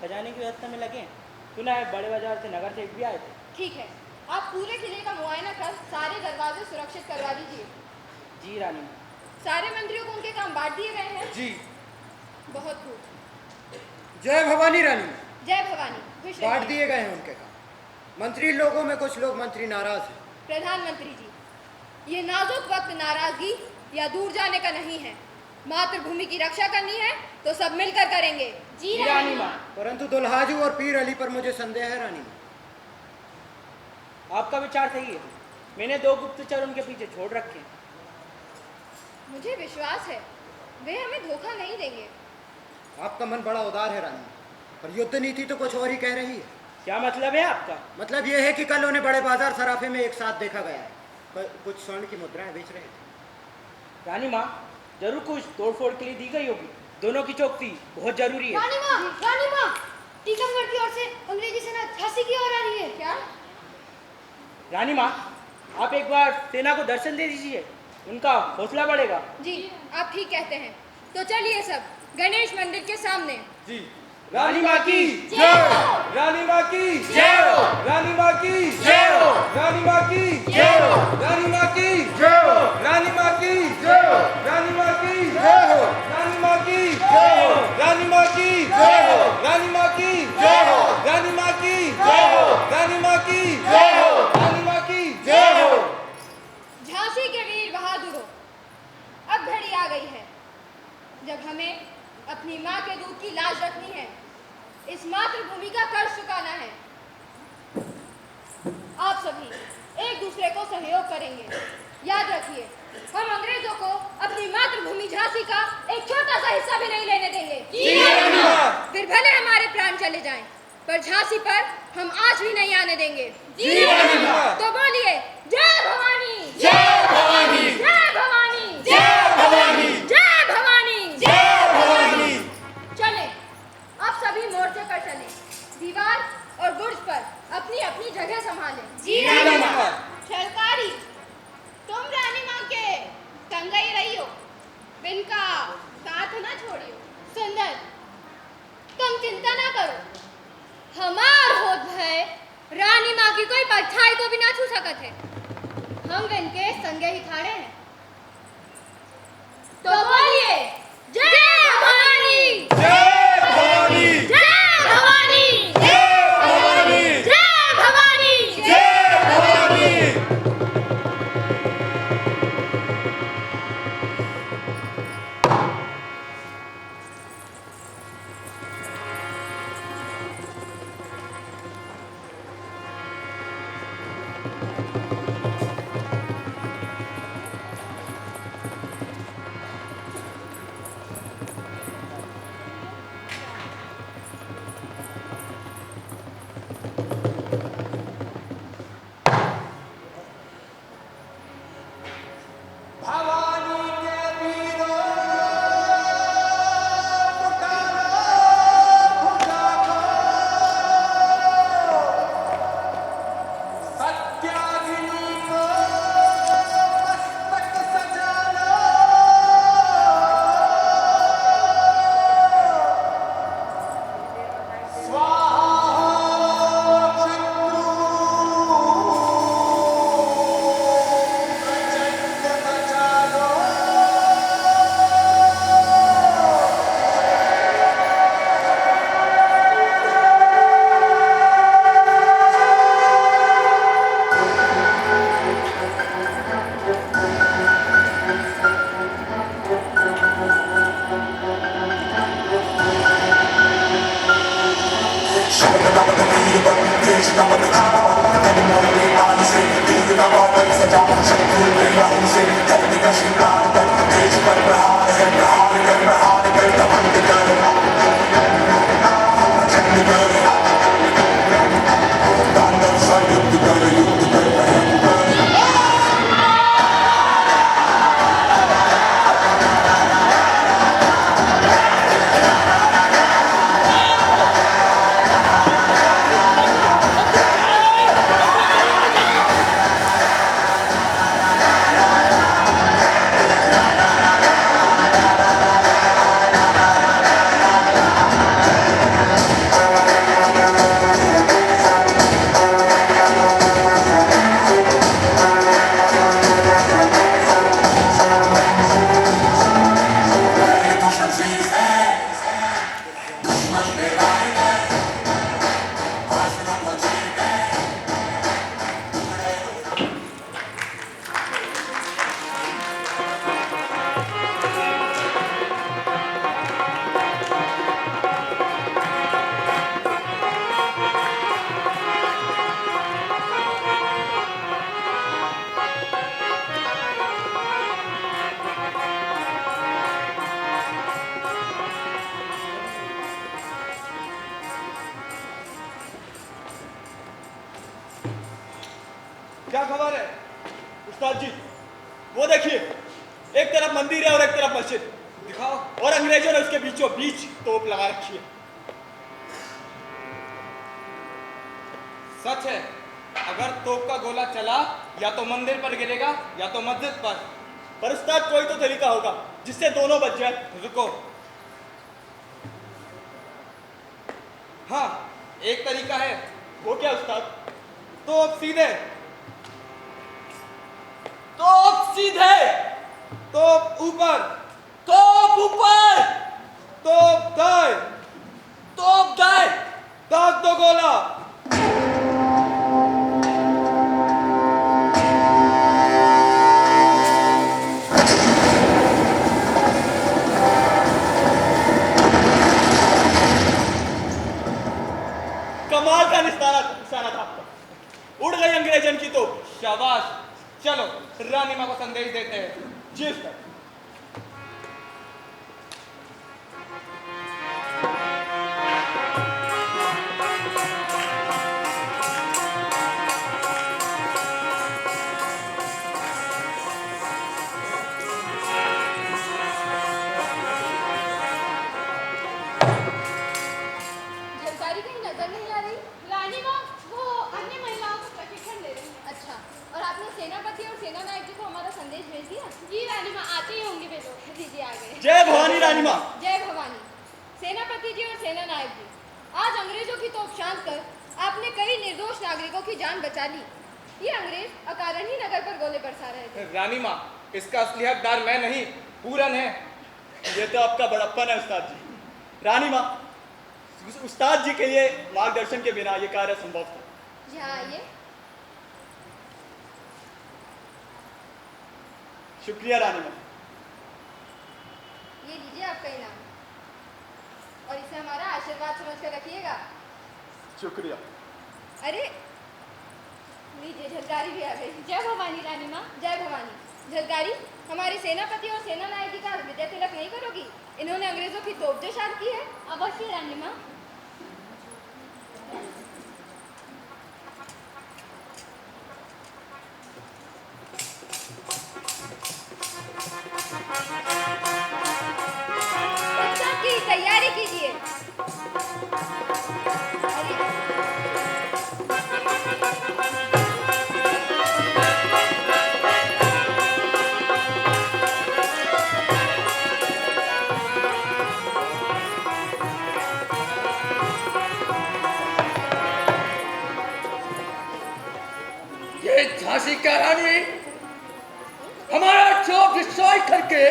Speaker 7: खजाने की व्यवस्था में लगे हैं। सुना है बड़े बाजार से नगर सेठ भी आए थे।
Speaker 8: ठीक है, आप पूरे किले का मुआयना कर सारे दरवाजे सुरक्षित करवा दीजिए।
Speaker 7: जी रानी माँ।
Speaker 8: सारे मंत्रियों को उनके काम बांट दिए गए हैं?
Speaker 3: जी।
Speaker 8: बहुत खूब।
Speaker 9: जय भवानी रानी।
Speaker 8: जय भवानी। खुश रहिए।
Speaker 9: बांट दिए गए हैं उनके काम। मंत्री लोगों में कुछ लोग मंत्री नाराज हैं।
Speaker 8: प्रधानमंत्री जी, ये नाजुक वक्त नाराजगी या दूर जाने का नहीं है। मातृभूमि की रक्षा करनी है तो सब मिलकर करेंगे।
Speaker 7: जी रानी माँ।
Speaker 9: परंतु दुल्हाजू और पीर अली पर मुझे संदेह है रानी माँ।
Speaker 7: आपका विचार सही है। मैंने 2 गुप्तचर उनके पीछे छोड़ रखे हैं।
Speaker 8: मुझे विश्वास है वे हमें धोखा नहीं देंगे।
Speaker 9: आपका मन बड़ा उदार है रानी, पर युद्ध नीति तो कुछ और ही कह रही है।
Speaker 7: क्या मतलब है आपका?
Speaker 9: मतलब यह है कि कल उन्हें बड़े बाजार सराफे में एक साथ देखा गया है, कुछ स्वर्ण की मुद्राएं बेच रहे थे।
Speaker 7: रानी माँ, जरूर कुछ तोड़फोड़ के लिए दी गई होगी। दोनों की चौकसी बहुत जरूरी है।
Speaker 8: रानी माँ, टीकमगढ़ की ओर से अंग्रेजी सेना झांसी की ओर आ रही है। क्या?
Speaker 7: रानी माँ, आप एक बार सेना को दर्शन दे दीजिए, उनका हौसला बढ़ेगा।
Speaker 8: जी, आप ठीक कहते हैं। तो चलिए सब गणेश मंदिर के सामने।
Speaker 3: जी। रानी माँ की
Speaker 8: जय हो।
Speaker 3: रानी माँ की
Speaker 7: जय हो।
Speaker 3: रानी माँ की
Speaker 7: जय हो।
Speaker 3: रानी माँ की
Speaker 7: जय हो।
Speaker 3: रानी माँ की
Speaker 9: जय हो।
Speaker 3: रानी माँ की
Speaker 9: जय हो।
Speaker 3: रानी माँ की
Speaker 9: जय हो।
Speaker 3: रानी माँ की
Speaker 9: जय हो।
Speaker 3: रानी माँ की
Speaker 9: जय हो।
Speaker 3: रानी माँ की
Speaker 9: जय हो।
Speaker 3: रानी माँ की
Speaker 9: जय हो।
Speaker 3: रानी माँ की
Speaker 9: जय हो।
Speaker 3: रानी माँ की
Speaker 9: जय हो।
Speaker 8: झांसी के वीर बहादुरों, अब घड़ी आ गई है जब हमें अपनी माँ के दूध की लाज रखनी है। इस मातृभूमि का कर्ज चुकाना है। आप सभी एक दूसरे को सहयोग करेंगे। याद रखिए, हम अंग्रेजों को अपनी मातृभूमि झांसी का एक छोटा सा हिस्सा भी नहीं लेने देंगे। फिर भले हमारे प्राण चले जाएं, पर झांसी पर हम आज भी नहीं आने देंगे। तो बोलिए, जय भवानी।
Speaker 9: जय भवानी।
Speaker 8: जय भवानी।
Speaker 9: जय भवानी।
Speaker 8: जय भवानी।
Speaker 9: जय भवानी।
Speaker 8: चले, अब सभी मोर्चे पर चले। दीवार और बुर्ज पर अपनी अपनी जगह संभालें।
Speaker 3: जी रानी माँ।
Speaker 4: झलकारी, तुम रानी माँ के संग ही रही हो, इनका साथ ना छोड़ियो।
Speaker 8: सुंदर, तुम चिंता ना करो। हमार होत है रानी माँ की कोई परछाई को भी ना छू सकत है। हम इनके संगे ही खड़े हैं। तो बोलिए, जय भवानी।
Speaker 9: जय भवानी।
Speaker 8: जय भवानी।
Speaker 9: जय भवानी।
Speaker 8: जय भवानी।
Speaker 9: जय भवानी।
Speaker 10: Stop
Speaker 5: क्या खबर है उस्ताद जी? वो देखिए, एक तरफ मंदिर है और एक तरफ मस्जिद। दिखाओ। और अंग्रेजों ने उसके बीचों बीच तोप लगा रखी है।
Speaker 3: सच है, अगर तोप का गोला चला या तो मंदिर पर गिरेगा या तो मस्जिद पर
Speaker 5: उस्ताद कोई तो तरीका होगा जिससे दोनों बच जाए।
Speaker 3: रुको। हाँ, एक तरीका है।
Speaker 5: वो क्या उस्ताद?
Speaker 3: तोप सीधे,
Speaker 5: तोप सीधे,
Speaker 3: तोप ऊपर,
Speaker 5: तोप ऊपर,
Speaker 3: तोप दाएं,
Speaker 5: तोप दाएं।
Speaker 3: दाग दो गोला।
Speaker 5: कमाल का निशाना था आपका। उड़ गई अंग्रेजन की तोप।
Speaker 3: शाबाश। चलो रानी माँ को संदेश देते हैं।
Speaker 5: जी उस्ताद।
Speaker 8: झलकारी कहीं नजर नहीं आ रही।
Speaker 4: रानी माँ वो अन्य महिलाओं को प्रशिक्षण दे रही हैं।
Speaker 8: अच्छा, और आपने सेनापति और सेना नायक जी को हमारा संदेश भेज दिया?
Speaker 4: जी रानी माँ आते ही होंगे वे लोग।
Speaker 8: दीजिए आ गए।
Speaker 5: जय भवानी रानी माँ।
Speaker 8: जय भवानी। सेनापति जी और सेना नायक जी, आज अंग्रेजों की तोप शांत कर आपने कई निर्दोष नागरिकों की जान बचा ली। ये अंग्रेज अकारण ही नगर पर गोले बरसा रहे थे।
Speaker 3: रानी माँ, इसका असली हकदार मैं नहीं, पूरन है।
Speaker 5: ये तो आपका बड़प्पन है उस्ताद जी। रानी माँ, उस्ताद जी के लिए मार्गदर्शन के बिना ये कार्य संभव था।
Speaker 8: यहाँ आइए।
Speaker 5: शुक्रिया रानी माँ।
Speaker 8: ये लीजिए आपका इनाम, और इसे हमारा आशीर्वाद समझकर रखिएगा।
Speaker 5: शुक्रिया।
Speaker 8: अरे लीजिए, झलकारी भी आ गई।
Speaker 4: जय भवानी रानी माँ।
Speaker 8: जय भवानी। झलकारी, हमारी सेनापति और सेना नायक जी का विजय तिलक नहीं करोगी? इन्होंने अंग्रेजों की तोप जो शांत की है।
Speaker 4: अवश्य रानी माँ।
Speaker 8: उत्सव की तैयारी कीजिए।
Speaker 6: ये झांसी का रानी हमारा जो डिस्ट्रॉय करके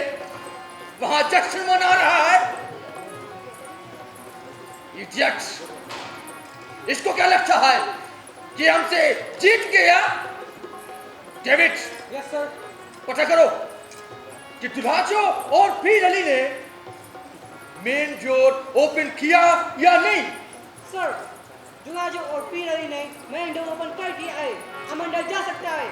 Speaker 6: वहां जश्न मना रहा है। इडियट्स, इसको क्या लगता है कि हमसे जीत गया? David,
Speaker 7: yes sir.
Speaker 6: पता करो कि दुल्हाजो और पीर अली ने मेन डोर ओपन किया या नहीं।
Speaker 7: सर, दुल्हाजो और पीर अली ने मेन डोर ओपन कर दिया है।
Speaker 2: अमन डर जा सकता है।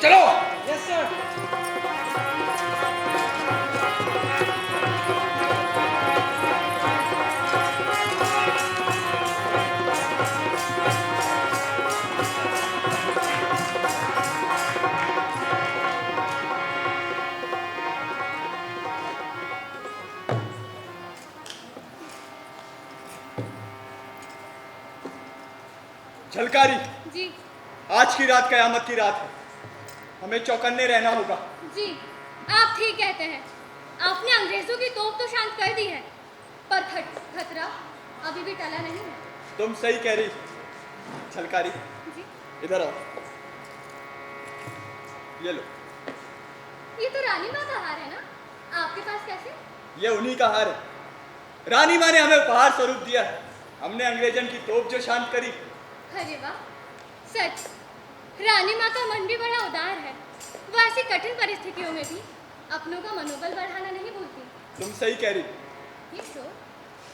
Speaker 3: चलो।
Speaker 2: Yes sir.
Speaker 3: झलकारी,
Speaker 8: जी
Speaker 3: आज की रात कयामत की रात है, हमें चौकन्ने रहना होगा।
Speaker 8: जी आप ठीक कहते हैं। आपने अंग्रेजों की तोप तो शांत कर दी है, पर खतरा अभी भी टला नहीं है।
Speaker 3: तुम सही कह रही झलकारी।
Speaker 8: जी
Speaker 3: इधर आओ, ये लो।
Speaker 8: ये तो रानी माँ का हार है ना, आपके पास कैसे?
Speaker 3: ये उन्हीं का हार है। रानी माँ ने हमें उपहार स्वरूप दिया है। हमने अंग्रेजन की तोप जो शांत करी।
Speaker 8: अरे वाह, सच रानी माँ का मन भी बड़ा उदार है। वह ऐसी कठिन परिस्थितियों में भी अपनों का मनोबल बढ़ाना नहीं भूलती।
Speaker 3: तुम सही कह रही।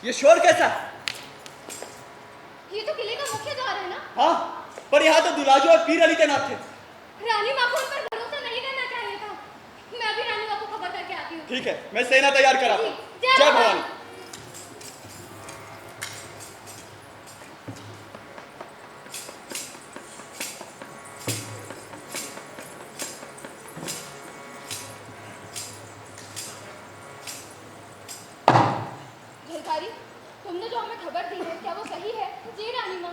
Speaker 8: ये
Speaker 3: शोर कैसा?
Speaker 8: ये तो किले का मुख्य द्वार है ना।
Speaker 3: हाँ, पर यहाँ तो दुलाजो और पीर अली तैनात थे।
Speaker 8: रानी माँ को उन पर भरोसा नहीं करना चाहिए था। मैं भी रानी माँ को खबर करके आती हूँ।
Speaker 3: ठीक है, मैं सेना तैयार करा।
Speaker 8: जय
Speaker 3: जय
Speaker 8: भवानी।
Speaker 3: भवानी।
Speaker 8: झलकारी, तुमने जो हमें खबर दी है क्या वो सही है? जी रानी माँ।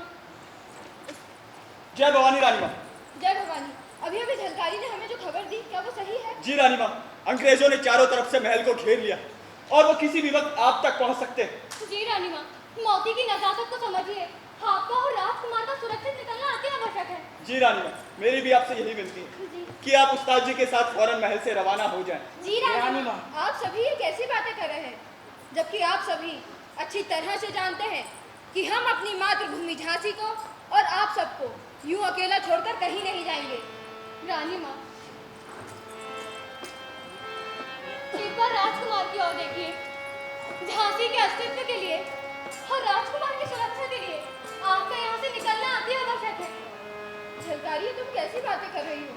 Speaker 3: जय भवानी रानी माँ।
Speaker 8: जय भवानी। अभी अभी झलकारी ने हमें जो खबर दी क्या वो सही है?
Speaker 3: जी रानी माँ, अंग्रेजों ने चारों तरफ से महल को घेर लिया और वो किसी भी वक्त आप तक पहुँच सकते हैं।
Speaker 8: जी रानी माँ, मौती की नजाकत को समझिए। आपका और राजकुमार का सुरक्षित निकलना अति आवश्यक है।
Speaker 3: जी रानी माँ, मेरी भी आपसे यही विनती है
Speaker 8: जी।
Speaker 3: कि आप उस्ताद जी के साथ फौरन महल से रवाना हो जाएं।
Speaker 8: जी रानी माँ, आप सभी ये कैसी बातें कर रहे हैं, जबकि आप सभी अच्छी तरह से जानते हैं कि हम अपनी मातृभूमि झांसी को और आप सबको यूं अकेला छोड़कर कहीं नहीं जाएंगे। रानी माँ, एक बार राजकुमार की ओर देखिए। झांसी के अस्तित्व के लिए और राजकुमार की सुरक्षा के लिए आपका यहाँ से निकलना अति आवश्यक है। झलकारी, तुम कैसी बातें कर रही हो?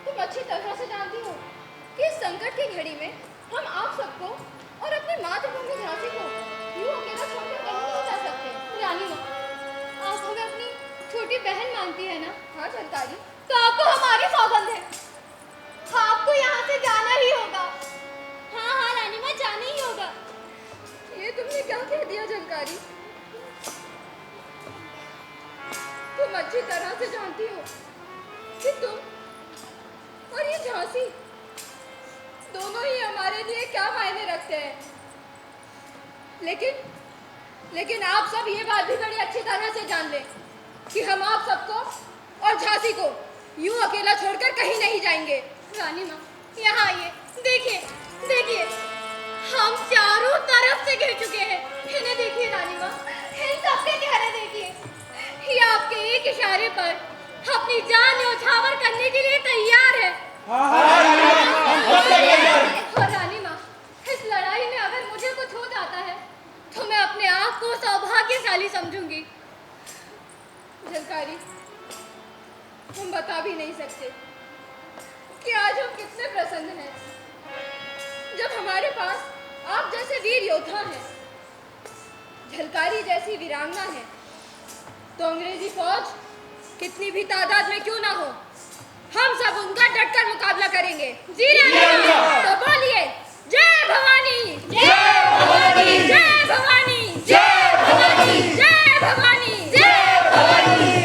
Speaker 8: तुम अच्छी तरह से जानती हो कि इस संकट की घड़ी में हम आप सबको और अपनी मातृभूमि झांसी को यूं अकेला छोड़कर कहीं नहीं जा सकते। रानी माँ, आप हमें अपनी छोटी बहन मानती है ना? हाँ झलकारी, तो आपको हमारी सौगंध है, आपको यहाँ से जाना ही होगा। हाँ हाँ रानी माँ, जाना ही होगा। ये तुमने क्या कह दिया झलकारी? तुम अच्छी तरह से जानती हो कि तुम और ये झांसी दोनों ही हमारे लिए क्या मायने रखते हैं। लेकिन आप सब ये बात भी बड़ी अच्छी तरह से जान लें कि हम आप सबको और झांसी को यूं अकेला छोड़कर कहीं नहीं जाएंगे। रानी माँ, यहाँ आइए, देखिए देखिए, हम चारों तरफ से घिर चुके हैं। इन्हें देखिए रानी माँ, इन सबके चेहरे देखिए। ये आपके एक इशारे पर अपनी जान न्यौछावर करने के लिए तैयार है। और रानी माँ, इस लड़ाई में अगर मुझे कुछ हो जाता है तो मैं अपने आप को सौभाग्यशाली समझूंगी। झलकारी, हम बता भी नहीं सकते कि आज हम कितने प्रसन्न हैं जब हमारे पास आप जैसे वीर योद्धा हैं। झलकारी जैसी वीरांगना है तो अंग्रेजी फौज कितनी भी तादाद में क्यों ना हो, हम सब उनका डटकर मुकाबला करेंगे। जी रानी माँ, तो बोलिए जय भवानी, जय भवानी, जय भवानी, जय भवानी, जय भवानी, जय भवानी।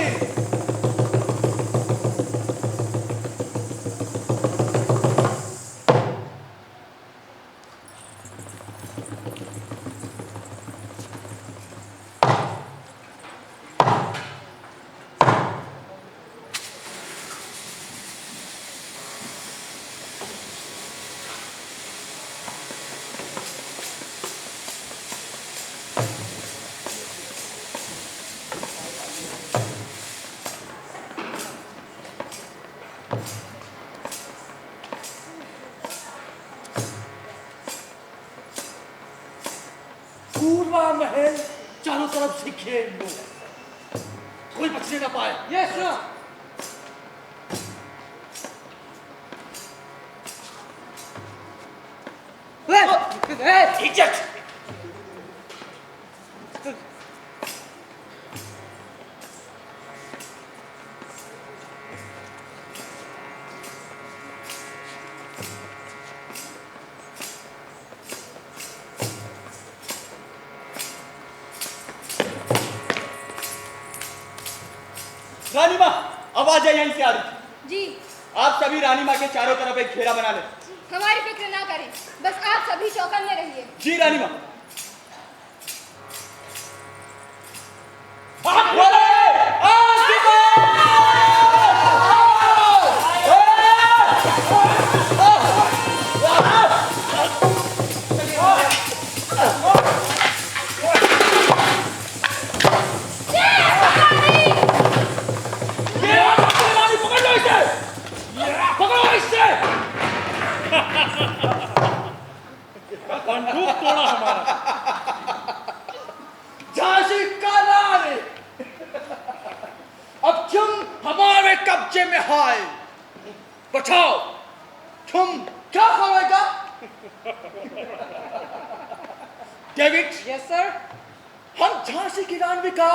Speaker 6: पूर्वा महल तरफ से घेर लो, कोई बचने ना पाए।
Speaker 2: Yes sir.
Speaker 6: इज्जत रानी माँ, आवाज है यहीं से आ रही थी।
Speaker 8: जी
Speaker 6: आप सभी रानी माँ के चारों तरफ एक घेरा बना लें।
Speaker 8: हमारी फिक्र ना करें, बस आप सभी चौकन्ने रहिए।
Speaker 6: जी रानी माँ। आग खोले! आग दिखाओ!
Speaker 5: बंदूक तोड़ा हमारा।
Speaker 6: झांसी का रानी, अब तुम हमारे कब्जे में हाय। बताओ, तुम क्या खाएगा? David,
Speaker 2: yes sir.
Speaker 6: हम झांसी की रानी का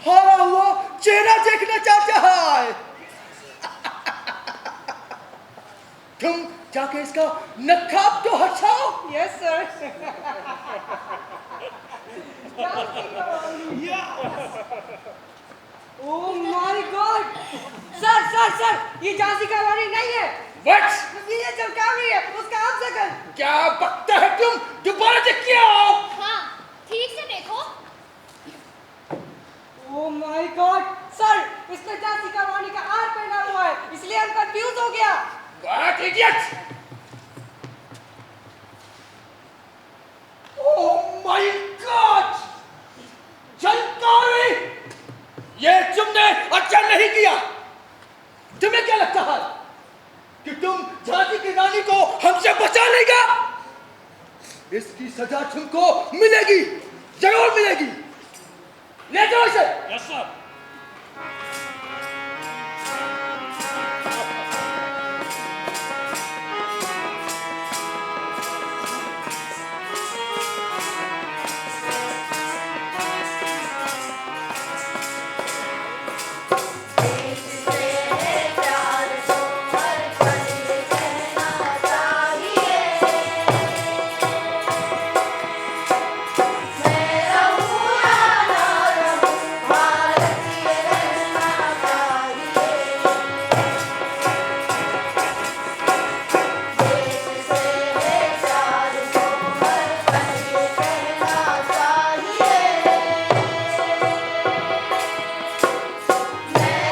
Speaker 6: हारा हुआ चेहरा देखना चाहते हैं। तुम जाके इसका नकाब तो हटाओ।
Speaker 2: Yes sir. Oh my God! Sir sir sir, ये झांसी का रानी नहीं है।
Speaker 6: What?
Speaker 2: ये चमकावी है, उसका आप सकल।
Speaker 6: क्या बकता है तुम? दोबारा देखिए आओ।
Speaker 4: हाँ, ठीक से देखो।
Speaker 2: Oh my God! सर, इसने झांसी का रानी का हार पहना हुआ है, इसलिए हम कंफ्यूज हो गया।
Speaker 6: What idiot! Oh my God! जनकारी! ये तुमने अच्छा नहीं किया। तुम्हें क्या लगता है कि तुम झांसी की रानी को हमसे बचा लेगा? इसकी सजा तुमको मिलेगी, जरूर मिलेगी। ले जाओ इसे।
Speaker 5: Yes sir.
Speaker 4: मैं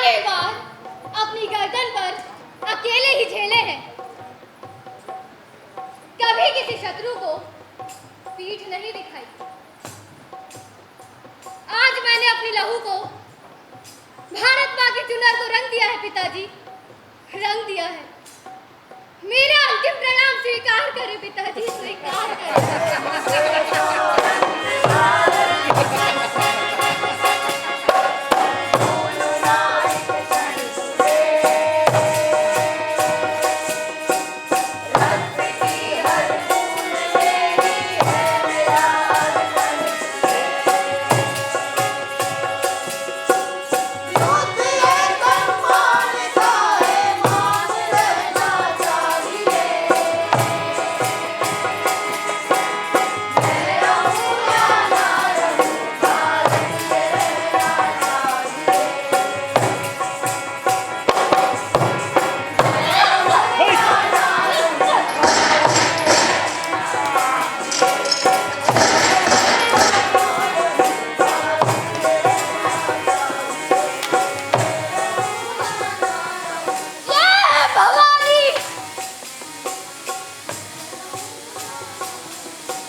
Speaker 8: अनेक बार अपनी गर्दन पर अकेले ही झेले हैं। कभी किसी शत्रु को पीठ नहीं दिखाई। आज मैंने अपनी लहू को भारत माँ की चुनर को रंग दिया है पिताजी, रंग दिया है। मेरा अंतिम प्रणाम स्वीकार करें पिताजी, स्वीकार करें।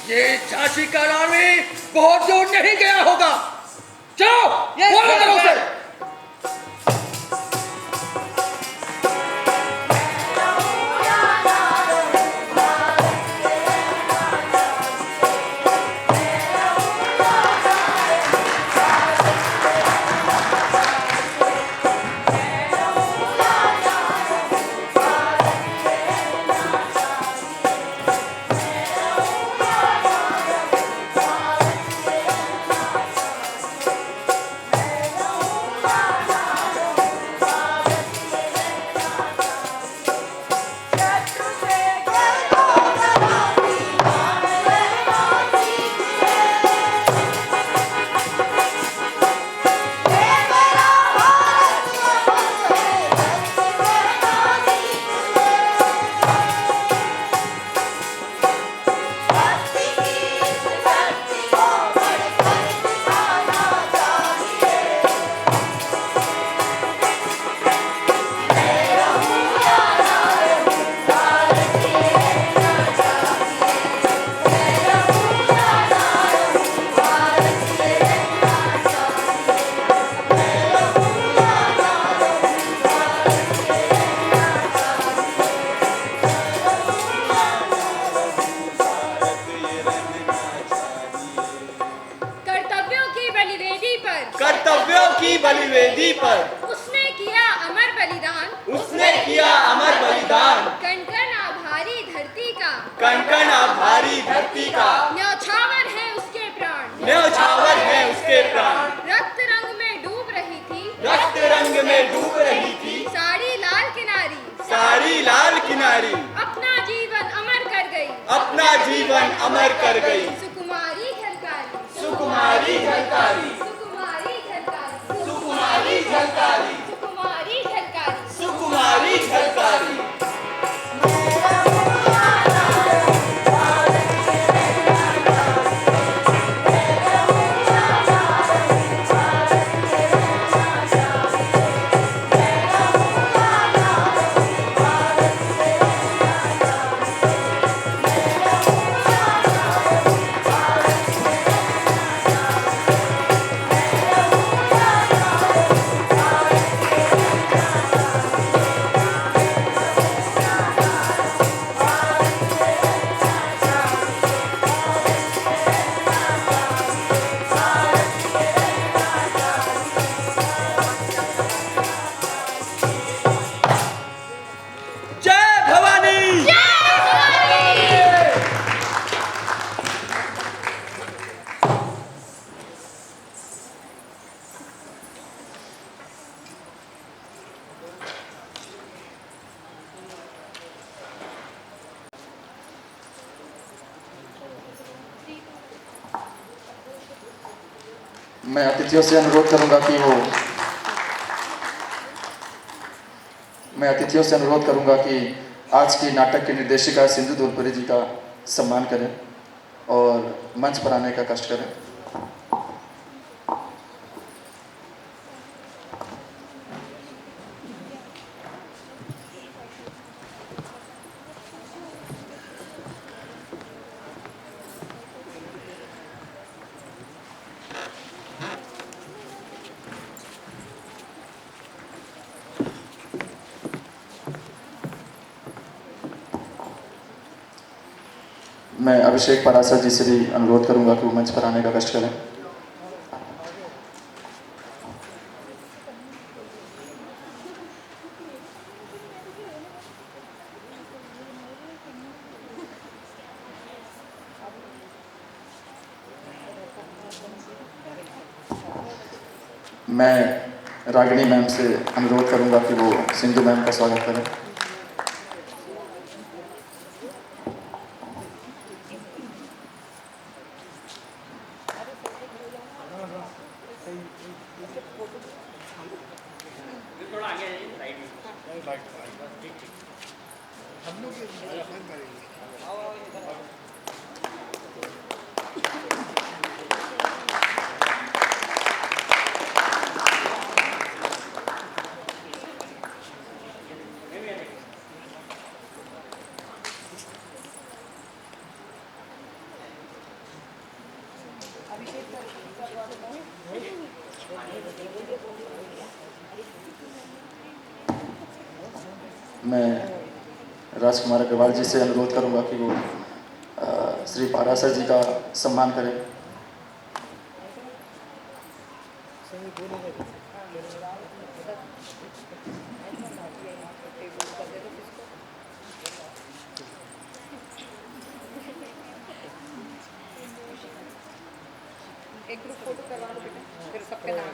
Speaker 6: ये झांसी का रानी बहुत दूर नहीं गया होगा। जाओ, फॉलो करो उसे।
Speaker 3: बलिवेदी पर
Speaker 8: उसने किया अमर बलिदान,
Speaker 3: उसने किया अमर बलिदान,
Speaker 8: कण कण आभारी धरती का,
Speaker 3: कण कण आभारी धरती का,
Speaker 8: न्यौछावर है उसके प्राण,
Speaker 3: न्यौछावर है उसके प्राण।
Speaker 8: रक्त रंग में डूब रही थी,
Speaker 3: रक्त रंग में डूब रही थी,
Speaker 8: साड़ी लाल किनारी,
Speaker 3: साड़ी लाल किनारी,
Speaker 8: अपना जीवन अमर कर गई,
Speaker 3: अपना जीवन अमर कर गई।
Speaker 8: सुकुमारी झलकारी,
Speaker 3: सुकुमारी झलकारी,
Speaker 8: सुकुमारी झलकारी,
Speaker 3: सुकुमारी झलकारी,
Speaker 8: सुकुमारी झलकारी,
Speaker 3: सुकुमारी झलकारी।
Speaker 1: मैं अतिथियों से अनुरोध करूंगा कि आज की नाटक की निर्देशिका सिंधु धूलपुरी जी का सम्मान करें और मंच पर आने का कष्ट करें। मैं अभिषेक पराशर जी से भी अनुरोध करूंगा कि वो मंच पर आने का कष्ट करें। मैं रागिनी मैम से अनुरोध करूंगा कि वो सिंधु मैम का स्वागत करें। मैं राजकुमार अग्रवाल जी से अनुरोध करूंगा कि वो श्री पाराशर जी का सम्मान करें।
Speaker 8: एक ग्रुप फोटो करवा लो बेटा, फिर सबके नाम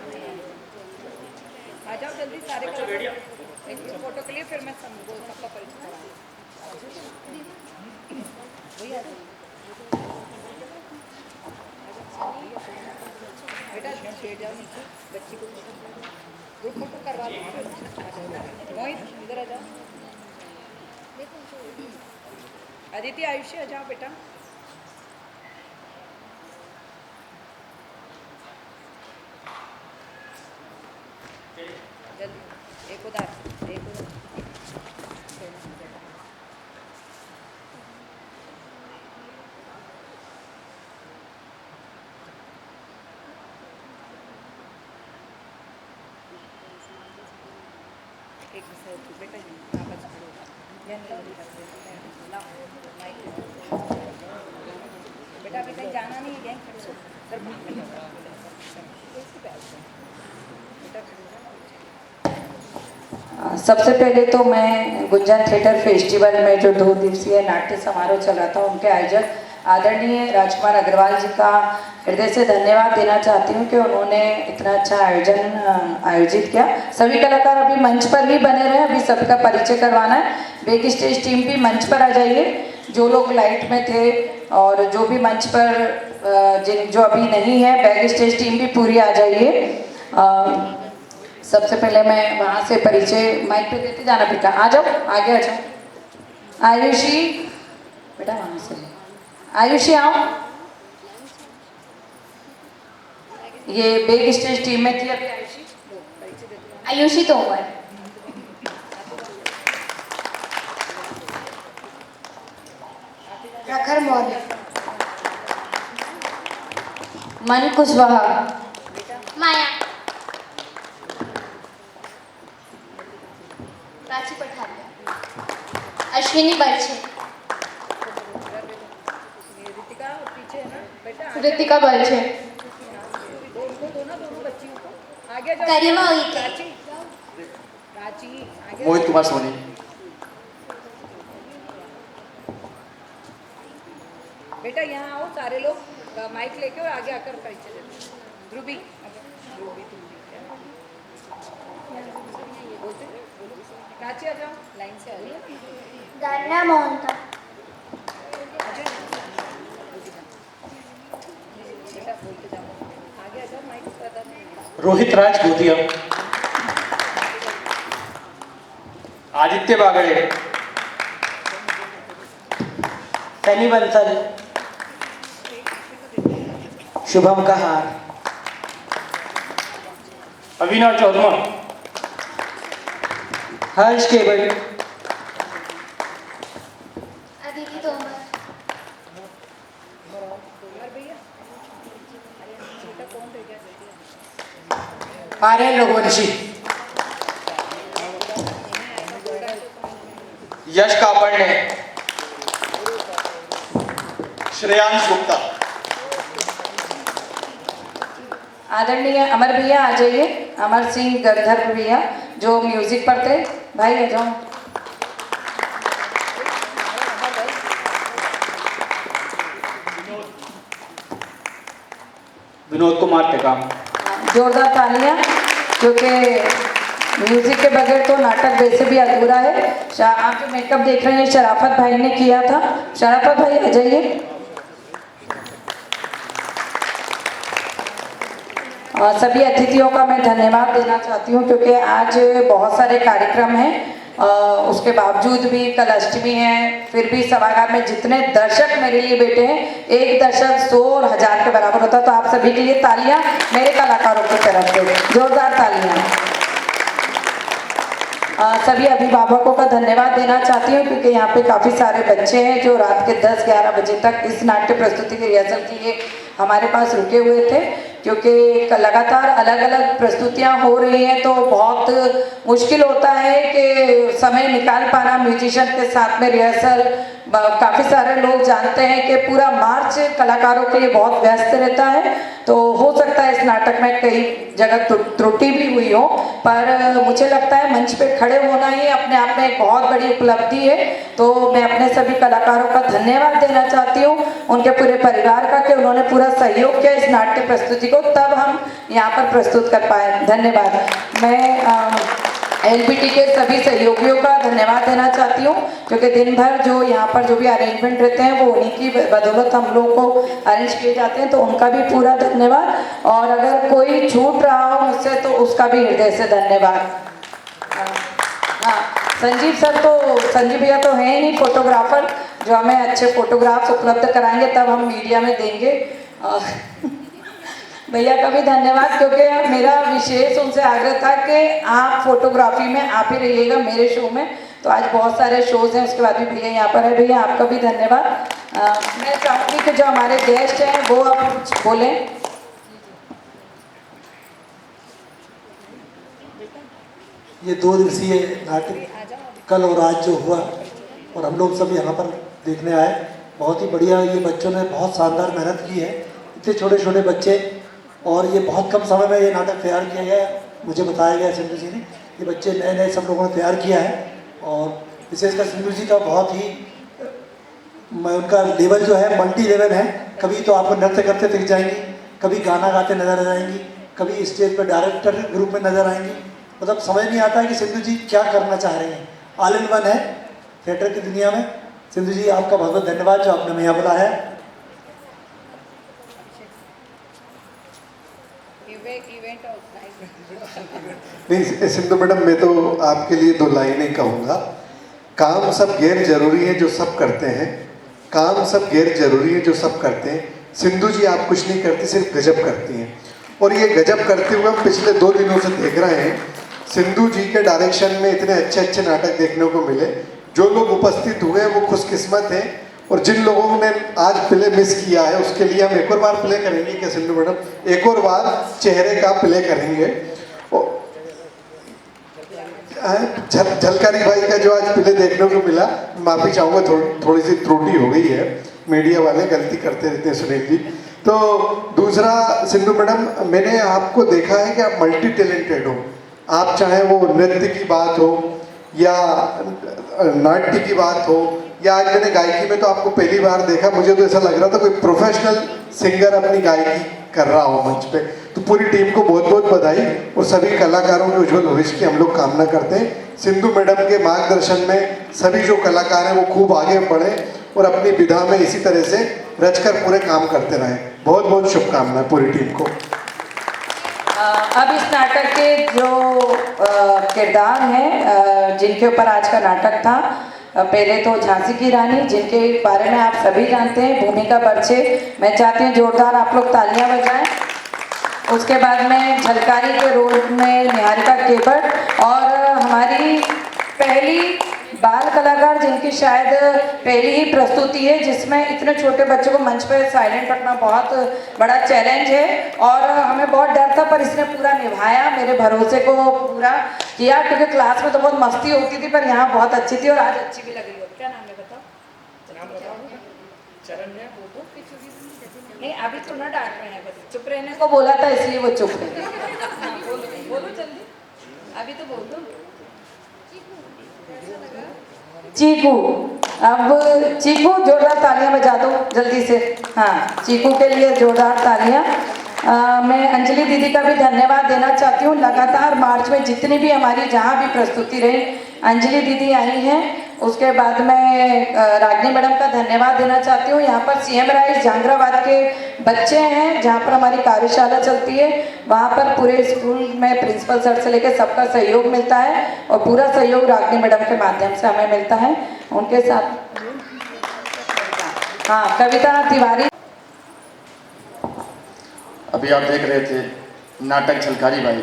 Speaker 8: आ जाओ जल्दी सारे करो। एक ग्रुप फोटो के लिए फिर मैं सबका परिचय करा बेटा बैठ जाओ नीचे, बच्ची को ग्रुप फोटो करवा लो। मोहित इधर आ जाओ, अदिति आयुषी आ जाओ बेटा। जल्दी एक उधर एक उधर। एक बेटा आपस बेटा अभी कहीं जाना नहीं है गैंग
Speaker 10: सबसे पहले तो मैं गुंजन थिएटर फेस्टिवल में जो 2 दिवसीय नाट्य समारोह चल रहा था उनके आयोजक आदरणीय राजकुमार अग्रवाल जी का हृदय से धन्यवाद देना चाहती हूँ कि उन्होंने इतना अच्छा आयोजन आयोजित किया। सभी कलाकार अभी मंच पर ही बने रहे, अभी सबका परिचय करवाना है। बैक स्टेज टीम भी मंच पर आ जाइए, जो लोग लाइट में थे और जो भी मंच पर जो अभी नहीं है, बैक स्टेज टीम भी पूरी आ जाइए। सबसे पहले मैं वहाँ से परिचय माइक पे देते जाना बेटा, आ जाओ आगे आ जाओ। आयुषी बेटा वहाँ से आयुषी आओ। ये बैक स्टेज टीम में थी अभी आयुषी तोमर।
Speaker 4: प्रखर मौर्य।
Speaker 10: मन कुशवाहा।
Speaker 4: माया। प्राची पठारिया। अश्विनी बर्छे। ऋतिका बर्छे। करीमा उइके।
Speaker 1: मोहित कुमार सोनी।
Speaker 8: बेटा यहाँ आओ सारे लोग, माइक लेके और आगे आकर परिचय देते। ध्रुवी प्राची आ जाओ, लाइन से आ रही है।
Speaker 4: गाना मोहंता।
Speaker 8: बेटा बोलते जाओ, आगे आ जाओ, माइक पर।
Speaker 11: रोहित राज गोदिया। आदित्य बागड़े। सनी बंसल। शुभम कहार। अविनाश चौधरी। हर्ष केवल।
Speaker 4: अदिति तोमर।
Speaker 11: आर्यन रघुवंशी। यश कापड़ने।
Speaker 12: श्रेयांश गुप्ता।
Speaker 10: आदरणीय अमर भैया आ जाइए, अमर सिंह गंधर्व भैया जो म्यूजिक पढ़ते भाई आ जाओ।
Speaker 11: विनोद कुमार टेकाम।
Speaker 10: जोरदार तालियां, क्योंकि म्यूजिक के बगैर तो नाटक वैसे भी अधूरा है। आप जो मेकअप देख रहे हैं शराफत भाई ने किया था। शराफत भाई आ जाइए। और सभी अतिथियों का मैं धन्यवाद देना चाहती हूँ, क्योंकि आज बहुत सारे कार्यक्रम हैं। उसके बावजूद भी कल अष्टमी है, फिर भी सभागार में जितने दर्शक मेरे लिए बैठे हैं, एक दर्शक 100 और 1000 के बराबर होता है। तो आप सभी के लिए तालियां मेरे कलाकारों की तरफ से, जोरदार तालियां। सभी अभिभावकों का धन्यवाद देना चाहती हूँ, क्योंकि यहाँ पे काफ़ी सारे बच्चे हैं जो रात के 10-11 बजे तक इस नाट्य प्रस्तुति की रिहर्सल के लिए हमारे पास रुके हुए थे, क्योंकि लगातार अलग अलग प्रस्तुतियाँ हो रही हैं। तो बहुत मुश्किल होता है कि समय निकाल पाना म्यूजिशियन के साथ में रिहर्सल। काफ़ी सारे लोग जानते हैं कि पूरा मार्च कलाकारों के लिए बहुत व्यस्त रहता है, तो हो सकता है इस नाटक में कई जगह त्रुटि भी हुई हो, पर मुझे लगता है मंच पे खड़े होना ही अपने आप में एक बहुत बड़ी उपलब्धि है। तो मैं अपने सभी कलाकारों का धन्यवाद देना चाहती हूँ, उनके पूरे परिवार का, कि उन्होंने पूरा सहयोग किया इस नाट्य प्रस्तुति को, तब हम यहाँ पर प्रस्तुत कर पाए। धन्यवाद। मैं एलबीटी के सभी सहयोगियों का धन्यवाद देना चाहती हूँ, क्योंकि दिन भर जो यहाँ पर जो भी अरेंजमेंट रहते हैं वो उन्हीं की बदौलत हम लोग को अरेंज किए जाते हैं, तो उनका भी पूरा धन्यवाद। और अगर कोई छूट रहा हो मुझसे तो उसका भी हृदय से धन्यवाद। हाँ, संजीव भैया तो हैं ही नहीं फोटोग्राफर, जो हमें अच्छे फोटोग्राफ्स उपलब्ध कराएंगे, तब हम मीडिया में देंगे। भैया का भी धन्यवाद, क्योंकि मेरा विशेष उनसे आग्रह था कि आप फोटोग्राफी में आप ही रहिएगा मेरे शो में। तो आज बहुत सारे शोज हैं, उसके बाद भी भैया यहाँ पर है। भैया आपका भी धन्यवाद। मैं चाहूँगी कि जो हमारे गेस्ट हैं वो अब कुछ बोलें।
Speaker 13: ये 2 दिवसीय नाटक कल और आज जो हुआ, और हम लोग सब यहाँ पर देखने आए, बहुत ही बढ़िया। ये बच्चों ने बहुत शानदार मेहनत की है, इतने छोटे छोटे बच्चे, और ये बहुत कम समय में ये नाटक तैयार किया गया है। मुझे बताया गया सिंधु जी ने, ये बच्चे नए नए सब लोगों ने तैयार किया है। और विशेषकर सिंधु जी का बहुत ही, उनका लेवल जो है मल्टी लेवल है। कभी तो आपको नृत्य करते दिख जाएंगी, कभी गाना गाते नजर आ जाएंगी, कभी स्टेज पर डायरेक्टर के रूप में नजर आएंगी। मतलब समझ नहीं आता है कि सिंधु जी क्या करना चाह रही हैं। ऑल इन वन है थिएटर की दुनिया में। सिंधु जी आपका बहुत बहुत धन्यवाद जो आपने हमें यहाँ बुलाया है।
Speaker 14: नहीं सिंधु मैडम, मैं तो आपके लिए 2 लाइनें कहूँगा। काम सब गैर जरूरी है जो सब करते हैं, काम सब गैर जरूरी है जो सब करते हैं। सिंधु जी आप कुछ नहीं करती, सिर्फ गजब करती हैं, और ये गजब करते हुए हम पिछले 2 दिनों से देख रहे हैं। सिंधु जी के डायरेक्शन में इतने अच्छे अच्छे नाटक देखने को मिले। जो लोग उपस्थित हुए वो खुशकिस्मत हैं, और जिन लोगों ने आज प्ले मिस किया है उसके लिए हम एक और बार प्ले करेंगे क्या सिंधु मैडम? एक और बार चेहरे का प्ले करेंगे। झलकारी भाई का जो आज प्ले देखने को मिला, माफ़ी चाहूँगा, थोड़ी सी त्रुटि हो गई है, मीडिया वाले गलती करते रहते हैं सुनील जी। तो दूसरा सिंधु मैडम, मैंने आपको देखा है कि आप मल्टी टैलेंटेड हो। आप चाहे वो नृत्य की बात हो या नाट्य की बात हो, या आज मैंने गायकी में तो आपको पहली बार देखा, मुझे तो ऐसा लग रहा था कोई प्रोफेशनल सिंगर अपनी गायकी कर रहा हो मंच पे। तो पूरी टीम को बहुत बहुत बधाई, और सभी कलाकारों के उज्जवल भविष्य की हम लोग कामना करते हैं। सिंधु मैडम के मार्गदर्शन में सभी जो कलाकार हैं वो खूब आगे बढ़े और अपनी विधा में इसी तरह से रचकर पूरे काम करते रहें। बहुत बहुत शुभकामनाएं पूरी टीम को।
Speaker 10: अब इस नाटक के जो किरदार हैं जिनके ऊपर आज का नाटक था, पहले तो झांसी की रानी, जिनके बारे में आप सभी जानते हैं, भूमिका बर्छे। मैं चाहती हूँ जोरदार आप लोग तालियां बजाएं। उसके बाद में झलकारी के रोल में निहारिका केवट, और हमारी पहली बाल कलाकार जिनकी शायद पहली ही प्रस्तुति है, जिसमें इतने छोटे बच्चों को मंच पर साइलेंट रखना बहुत बड़ा चैलेंज है, और हमें बहुत डर था, पर इसने पूरा निभाया, मेरे भरोसे को पूरा किया। क्योंकि क्लास में तो बहुत मस्ती होती थी, पर यहाँ बहुत अच्छी थी और आज अच्छी भी लग रही हो। क्या नाम है बताओ? चरण नहीं, अभी तो ना डांट रहे हैं, बस चुप रहने को बोला था इसलिए वो चुप है। बोलो जल्दी, अभी तो बोल दो। चीकू, अब चीकू जोरदार तालियां बजा दो जल्दी से। हाँ, चीकू के लिए जोरदार तालियां। मैं अंजलि दीदी का भी धन्यवाद देना चाहती हूँ। लगातार मार्च में जितनी भी हमारी जहाँ भी प्रस्तुति रही, अंजलि दीदी आई हैं। उसके बाद मैं रागिनी मैडम का धन्यवाद देना चाहती हूँ। यहाँ पर सीएम राइस जहांगीराबाद के बच्चे हैं, जहाँ पर हमारी कार्यशाला चलती है, वहाँ पर पूरे स्कूल में प्रिंसिपल सर से लेकर सबका सहयोग मिलता है और पूरा सहयोग रागिनी मैडम के माध्यम से हमें मिलता है। उनके साथ हाँ, कविता तिवारी।
Speaker 1: अभी आप देख रहे थे नाटक झलकारी बाई,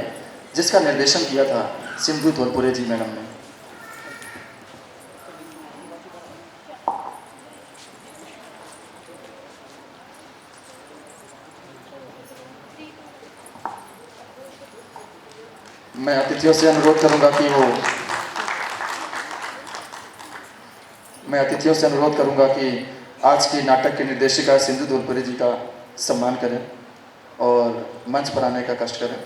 Speaker 1: जिसका निर्देशन किया था सिंधु धोलपुरे जी मैडम ने। मैं अतिथियों से अनुरोध करूंगा कि आज की नाटक की निर्देशिका सिंधु धोलपुरे जी का सम्मान करें और मंच पर आने का कष्ट करें।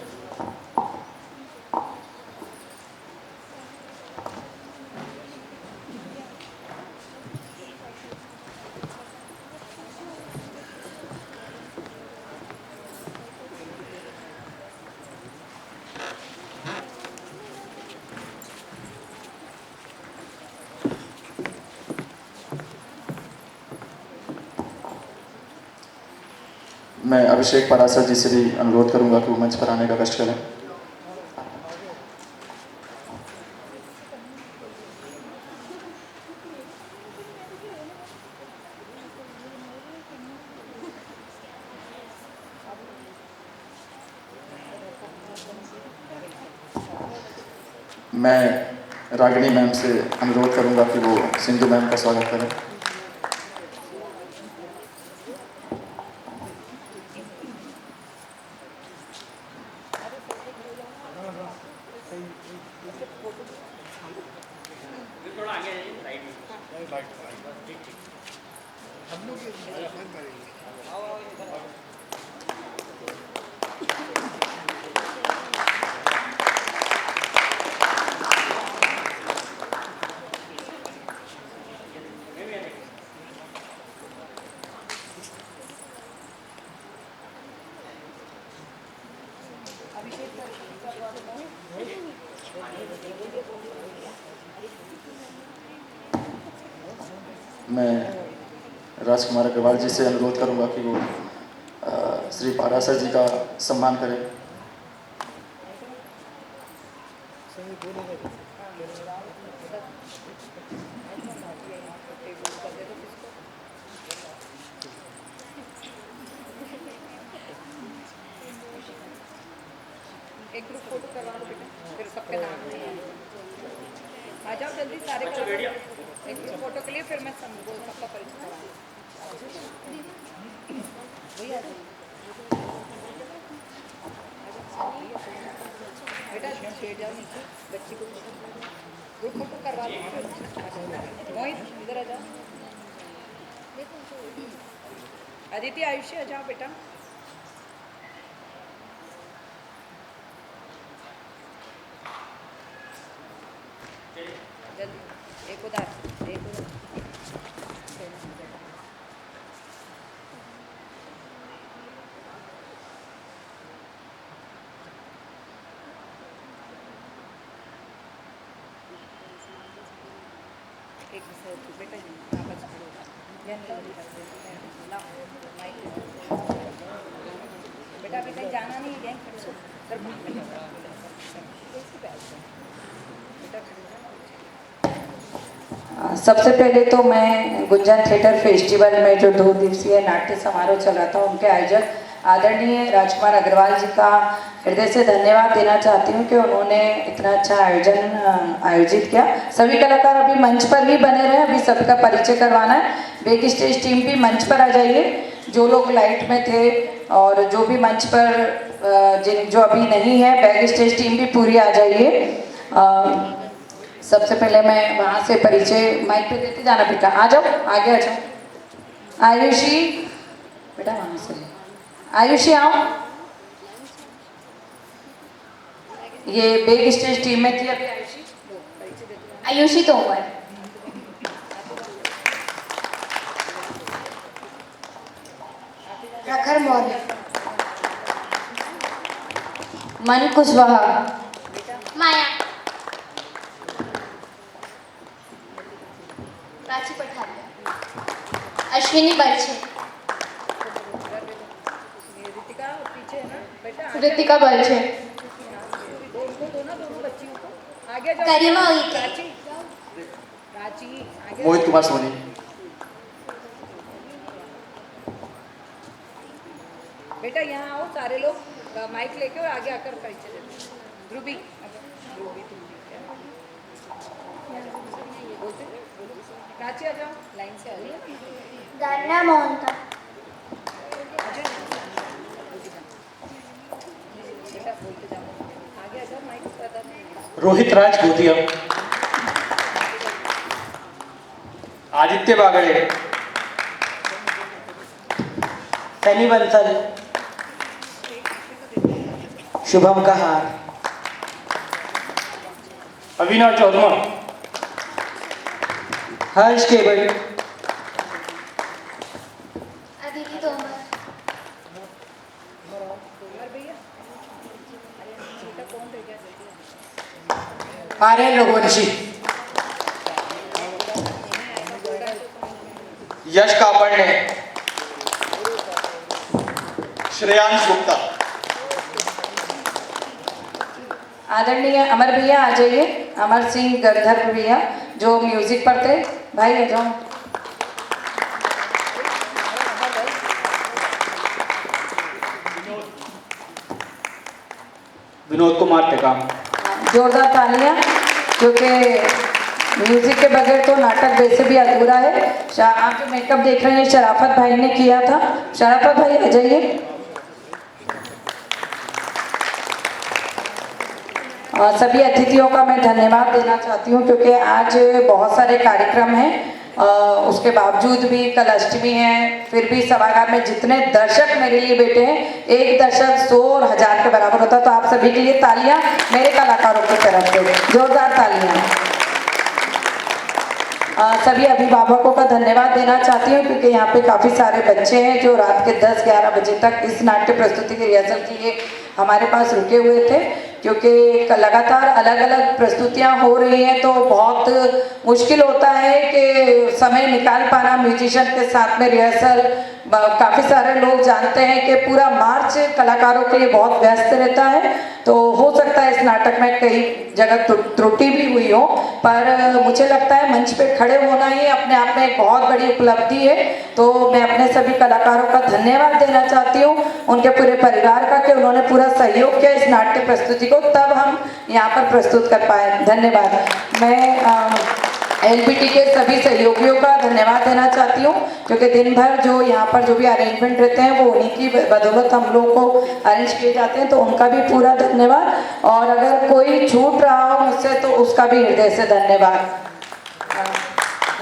Speaker 1: मैं अभिषेक परासर जी से भी अनुरोध करूंगा कि वो मंच पर आने का कष्ट करें। मैं रागिनी मैम से अनुरोध करूंगा कि वो सिंधु मैम का स्वागत करें। मैं राजकुमार अग्रवाल जी से अनुरोध करूंगा कि वो श्री पारासर जी का सम्मान करें।
Speaker 10: एक ग्रुप फोटो करवा लो बेटा, फिर सबके नाम आ जाओ जल्दी सारे को। एक ग्रुप फोटो के लिए फिर मैं सबका परिचय कराऊंगी। बेटा छेड़ जाओ नीचे, बच्ची को ग्रुप फोटो करवा लो। मोहित इधर आ जाओ। अदिति आयुष्य आ जाओ बेटा। जल्दी एक उधर, एक उधर। एक बेटा आपस खड़ो बेटा, अभी कहीं जाना नहीं है, सबसे पहले तो मैं गुंजन थिएटर फेस्टिवल में जो 2 दिवसीय नाट्य समारोह चला था, उनके आयोजक आदरणीय राजकुमार अग्रवाल जी का हृदय से धन्यवाद देना चाहती हूँ कि उन्होंने इतना अच्छा आयोजित किया। सभी कलाकार अभी मंच पर ही बने रहे, अभी सबका परिचय करवाना है। बैक स्टेज टीम भी मंच पर आ जाइए, जो लोग लाइट में थे और जो भी मंच पर जो अभी नहीं है, बैक स्टेज टीम भी पूरी आ जाइए। सबसे पहले मैं वहाँ से परिचय माइक पे देते जाना बेटा, आ जाओ, आगे आ जाओ। आयुषी, बेटा वहाँ से आयुषी आओ। ये बेग स्टेज टीम में थी अभी आयुषी।
Speaker 4: आयुषी तोमर, प्रखर मौर्य,
Speaker 10: मन कुशवाहा,
Speaker 4: माया, प्राची पठारिया, अश्विनी बर्छे, ऋतिका बर्छे, करीमा उइके,
Speaker 1: मोहित कुमार सोनी,
Speaker 2: बेटा यहाँ आओ सारे लोग, माइक लेके और आगे आकर परिचय देते। ध्रुवी, ध्रुवी तुम भी क्या? बोलते हैं? प्राची आ जाओ, लाइन से आ जाओ।
Speaker 4: गाना मोहंता,
Speaker 2: बेटा बोलते जाओ, आगे आ जाओ, माइक बता दो।
Speaker 11: रोहित राज गोदिया, आदित्य बागड़े, सनी बंसल, शुभम कहार, अविनाश चौधरी, हर्ष केवल,
Speaker 4: अदिति तोमर,
Speaker 11: आर्यन रघुवंशी,
Speaker 3: यश कापड़ने, श्रेयांश गुप्ता,
Speaker 10: आदरणीय अमर भैया आ जाइए, अमर सिंह गंधर्व भैया जो म्यूजिक पढ़ते, भाई आ जाओ।
Speaker 11: विनोद कुमार टेकाम,
Speaker 10: जोरदार तालियां, क्योंकि म्यूजिक के बगैर तो नाटक वैसे भी अधूरा है। आप जो मेकअप देख रहे हैं शराफत भाई ने किया था, शराफत भाई आ जाइए। और सभी अतिथियों का मैं धन्यवाद देना चाहती हूँ, क्योंकि आज बहुत सारे कार्यक्रम हैं, उसके बावजूद भी कल अष्टमी है, फिर भी सभागार में जितने दर्शक मेरे लिए बैठे हैं, एक दर्शक 100 और 1000 के बराबर होता है। तो आप सभी के लिए तालियां मेरे कलाकारों की तरफ से, जोरदार तालियां। सभी अभिभावकों का धन्यवाद देना चाहती हूँ, क्योंकि यहाँ पे काफ़ी सारे बच्चे हैं जो रात के 10-11 बजे तक इस नाट्य प्रस्तुति की रिहर्सल के लिए हमारे पास रुके हुए थे, क्योंकि लगातार अलग अलग प्रस्तुतियाँ हो रही हैं, तो बहुत मुश्किल होता है कि समय निकाल पाना म्यूजिशियन के साथ में रिहर्सल। काफ़ी सारे लोग जानते हैं कि पूरा मार्च कलाकारों के लिए बहुत व्यस्त रहता है, तो हो सकता है इस नाटक में कई जगह त्रुटि भी हुई हो, पर मुझे लगता है मंच पे खड़े होना ही अपने आप में एक बहुत बड़ी उपलब्धि है। तो मैं अपने सभी कलाकारों का धन्यवाद देना चाहती हूँ, उनके पूरे परिवार का, कि उन्होंने पूरा सहयोग किया इस नाट्य प्रस्तुति को, तब हम यहाँ पर प्रस्तुत कर पाए। धन्यवाद। मैं एलपीटी के सभी सहयोगियों का धन्यवाद देना चाहती हूँ, क्योंकि दिन भर जो यहाँ पर जो भी अरेंजमेंट रहते हैं वो उन्हीं की बदौलत हम लोग को अरेंज किए जाते हैं, तो उनका भी पूरा धन्यवाद। और अगर कोई छूट रहा हो मुझसे तो उसका भी हृदय से धन्यवाद।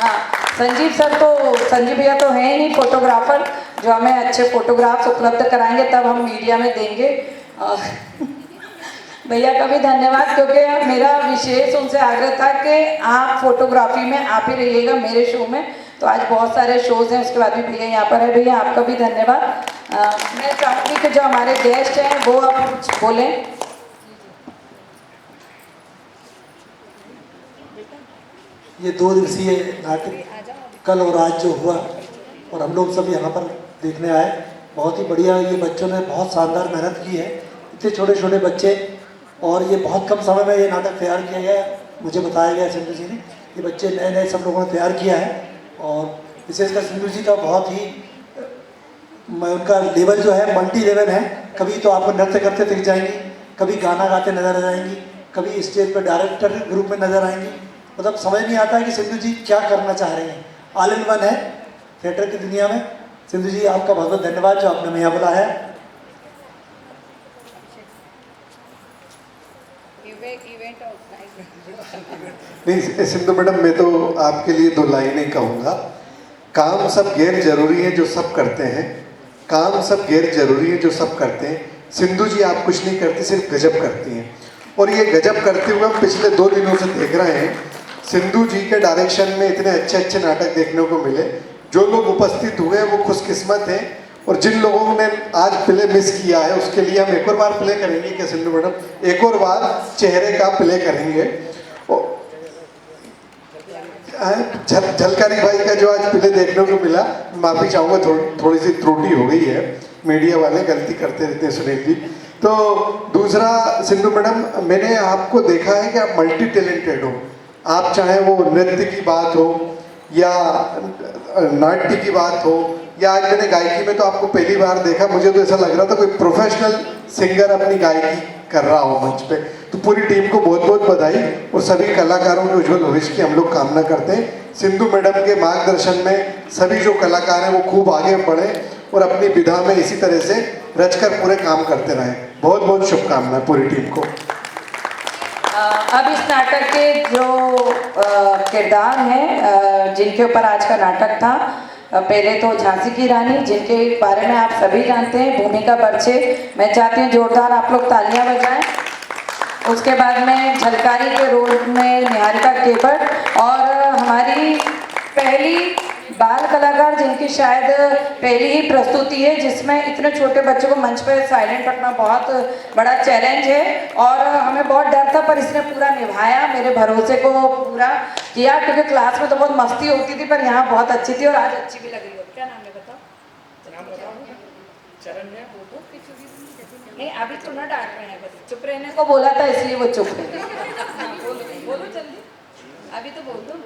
Speaker 10: हाँ, संजीव सर तो, संजीव भैया तो हैं ही फोटोग्राफर, जो हमें अच्छे फोटोग्राफ्स उपलब्ध कराएंगे, तब हम मीडिया में देंगे। भैया का भी धन्यवाद, क्योंकि मेरा विशेष उनसे आग्रह था कि आप फोटोग्राफी में आप ही रहिएगा मेरे शो में। तो आज बहुत सारे शोज हैं, उसके बाद भी भैया यहाँ पर है। भैया आपका भी धन्यवाद। मैं चाहूँगी कि जो हमारे गेस्ट हैं वो आप कुछ बोलें।
Speaker 13: ये 2 दिवसीय नाटक कल और आज जो हुआ, और हम लोग सब यहाँ पर देखने आए, बहुत ही बढ़िया। ये बच्चों ने बहुत शानदार मेहनत की है, इतने छोटे छोटे बच्चे, और ये बहुत कम समय में ये नाटक तैयार किया गया। मुझे बताया गया सिंधु जी ने, ये बच्चे नए नए सब लोगों ने तैयार किया है, और विशेषकर सिंधु जी का बहुत ही, उनका लेवल जो है मल्टी लेवल है। कभी तो आपको नृत्य करते दिख जाएंगी, कभी गाना गाते नजर आ जाएंगी, कभी स्टेज पर डायरेक्टर ग्रुप में नजर आएंगी। मतलब समझ नहीं आता है कि सिंधु जी क्या करना चाह रही हैं। ऑल इन वन है थिएटर की दुनिया में। सिंधु जी आपका बहुत बहुत धन्यवाद जो आपने हमें यहाँ बुलाया है।
Speaker 14: नहीं सिंधु मैडम, मैं तो आपके लिए 2 लाइनें कहूँगा। काम सब गैर जरूरी है जो सब करते हैं, काम सब गैर जरूरी है जो सब करते हैं। सिंधु जी आप कुछ नहीं करती, सिर्फ गजब करती हैं। और ये गजब करते हुए हम पिछले 2 दिनों से देख रहे हैं। सिंधु जी के डायरेक्शन में इतने अच्छे अच्छे नाटक देखने को मिले। जो लोग उपस्थित हुए हैं वो खुशकिस्मत हैं, और जिन लोगों ने आज प्ले मिस किया है उसके लिए हम एक और बार प्ले करेंगे क्या सिंधु मैडम? एक और बार चेहरे का प्ले करेंगे। झलकारी भाई का जो आज प्ले देखने को मिला, माफ़ी चाहूँगा, थोड़ी सी त्रुटि हो गई है, मीडिया वाले गलती करते रहते हैं सुनील जी। तो दूसरा सिंधु मैडम, मैंने आपको देखा है कि आप मल्टी टैलेंटेड हो। आप चाहे वो नृत्य की बात हो या नाट्य की बात हो, या आज मैंने गायकी में तो आपको पहली बार देखा, मुझे तो ऐसा लग रहा था कोई प्रोफेशनल सिंगर अपनी गायकी कर रहा हो मंच पे। तो पूरी टीम को बहुत बहुत बधाई, और सभी कलाकारों के उज्जवल भविष्य की हम लोग कामना करते हैं। सिंधु मैडम के मार्गदर्शन में सभी जो कलाकार हैं वो खूब आगे बढ़े और अपनी विधा में इसी तरह से रचकर पूरे काम करते रहें। बहुत बहुत शुभकामनाएं पूरी टीम को।
Speaker 10: अब इस नाटक के जो किरदार हैं जिनके ऊपर आज का नाटक था, पहले तो झांसी की रानी, जिनके बारे में आप सभी जानते हैं, भूमिका बर्छे। मैं चाहती हूँ जोरदार आप लोग तालियां बजाएं। उसके बाद में झलकारी के रोल में निहारिका केवट, और हमारी पहली बाल कलाकार जिनकी शायद पहली ही प्रस्तुति है, जिसमें इतने छोटे बच्चों को मंच पर साइलेंट रखना बहुत बड़ा चैलेंज है, और हमें बहुत डर था पर इसने पूरा निभाया, मेरे भरोसे को पूरा किया। क्योंकि क्लास में तो बहुत मस्ती होती थी पर यहाँ बहुत अच्छी थी और आज अच्छी भी लग रही हो। क्या नाम है बताओ? नहीं, अभी तो ना डांट रहे हैं, बस चुप रहने को बोला था इसलिए वो चुप है। बोलो जल्दी, अभी तो बोल दो।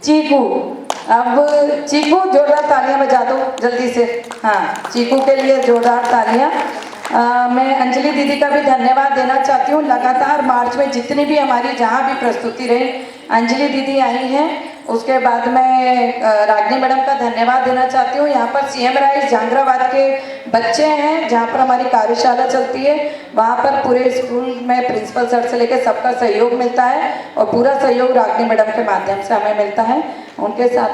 Speaker 10: चीकू, अब चीकू जोरदार तालियां बजा दो जल्दी से। हाँ, चीकू के लिए जोरदार तालियां। मैं अंजलि दीदी का भी धन्यवाद देना चाहती हूँ। लगातार मार्च में जितनी भी हमारी जहाँ भी प्रस्तुति रही, अंजलि दीदी आई हैं। उसके बाद में रागिनी मैडम का धन्यवाद देना चाहती हूँ। यहाँ पर सीएम राइस जहांगीराबाद के बच्चे हैं जहाँ पर हमारी कार्यशाला चलती है, वहाँ पर पूरे स्कूल में प्रिंसिपल सर से लेकर सबका सहयोग मिलता है, और पूरा सहयोग रागिनी मैडम के माध्यम से हमें मिलता है। उनके साथ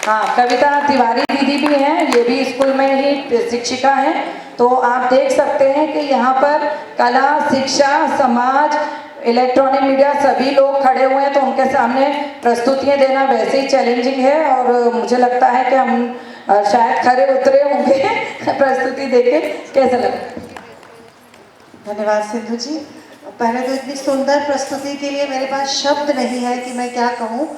Speaker 10: हाँ, कविता तिवारी दीदी भी हैं, ये भी स्कूल में ही शिक्षिका हैं। तो आप देख सकते हैं कि यहाँ पर कला, शिक्षा, समाज, इलेक्ट्रॉनिक मीडिया सभी लोग खड़े हुए हैं, तो उनके सामने प्रस्तुतियाँ देना वैसे ही चैलेंजिंग है, और मुझे लगता है कि हम शायद खरे उतरे होंगे प्रस्तुति देके। कैसा लगा?
Speaker 12: धन्यवाद सिंधु जी। पहले तो इतनी सुंदर प्रस्तुति के लिए मेरे पास शब्द नहीं है कि मैं क्या कहूँ।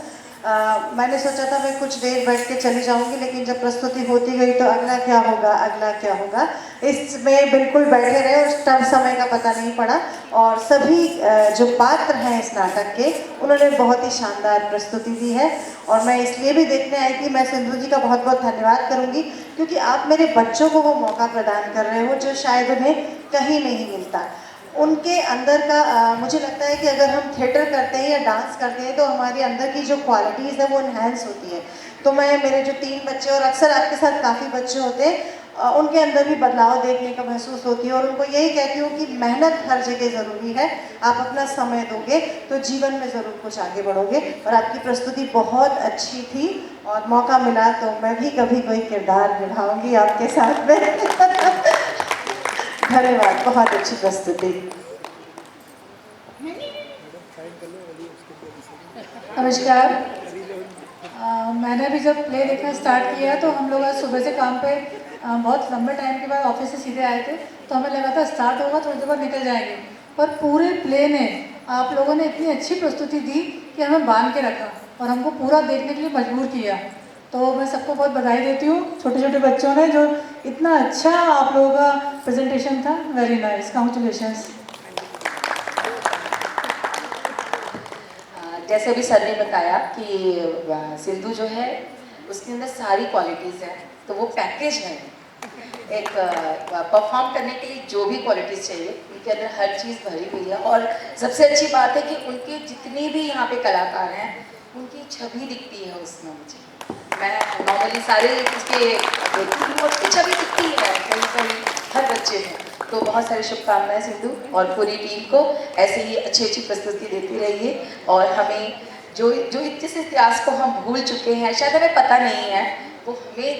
Speaker 12: मैंने सोचा था मैं कुछ देर बैठ के चली जाऊंगी, लेकिन जब प्रस्तुति होती गई तो अगला क्या होगा, अगला क्या होगा, इसमें बिल्कुल बैठे रहे और तब समय का पता नहीं पड़ा। और सभी जो पात्र हैं इस नाटक के, उन्होंने बहुत ही शानदार प्रस्तुति दी है, और मैं इसलिए भी देखने आई कि मैं सिंधु जी का बहुत बहुत धन्यवाद करूँगी, क्योंकि आप मेरे बच्चों को वो मौका प्रदान कर रहे हो जो शायद उन्हें कहीं नहीं मिलता। उनके अंदर का मुझे लगता है कि अगर हम थिएटर करते हैं या डांस करते हैं तो हमारे अंदर की जो क्वालिटीज़ है वो इन्हेंस होती है। तो मैं, मेरे जो 3 बच्चे और अक्सर आपके साथ काफ़ी बच्चे होते हैं, उनके अंदर भी बदलाव देखने का महसूस होती है, और उनको यही कहती हूँ कि मेहनत हर जगह ज़रूरी है। आप अपना समय दोगे तो जीवन में ज़रूर कुछ आगे बढ़ोगे। और आपकी प्रस्तुति बहुत अच्छी थी, और मौका मिला तो मैं भी कभी कोई किरदार निभाऊँगी आपके साथ में। धन्यवाद, बहुत अच्छी प्रस्तुति।
Speaker 15: नमस्कार। मैंने अभी जब प्ले देखना स्टार्ट किया तो हम लोग आज सुबह से काम पे बहुत लंबे टाइम के बाद ऑफिस से सीधे आए थे, तो हमें लगा था स्टार्ट होगा थोड़ी देर बाद निकल जाएंगे, पर पूरे प्ले ने आप लोगों ने इतनी अच्छी प्रस्तुति दी कि हमें बांध के रखा और हमको पूरा देखने के लिए मजबूर किया। तो मैं सबको बहुत बधाई देती हूँ, छोटे छोटे बच्चों ने, जो इतना अच्छा आप लोगों का प्रेजेंटेशन था। Very nice, congratulations.
Speaker 10: जैसे अभी सर ने बताया कि सिंधु जो है उसके अंदर सारी क्वालिटीज़ हैं, तो वो पैकेज है। एक परफॉर्म करने के लिए जो भी क्वालिटीज़ चाहिए उनके अंदर हर चीज़ भरी हुई है। और सबसे अच्छी बात है कि उनके जितने भी यहाँ पे कलाकार हैं उनकी छवि दिखती है उसमें। मुझे, मैं नॉर्मली सारे उसके देखती हूँ और उसकी छवि दिखती है कहीं कहीं हर बच्चे में। तो बहुत सारी शुभकामनाएं सिंधु और पूरी टीम को, ऐसे ही अच्छी अच्छी प्रस्तुति देती रहिए, और हमें जो जिस इतिहास को हम भूल चुके हैं, शायद हमें पता नहीं है, वो हमें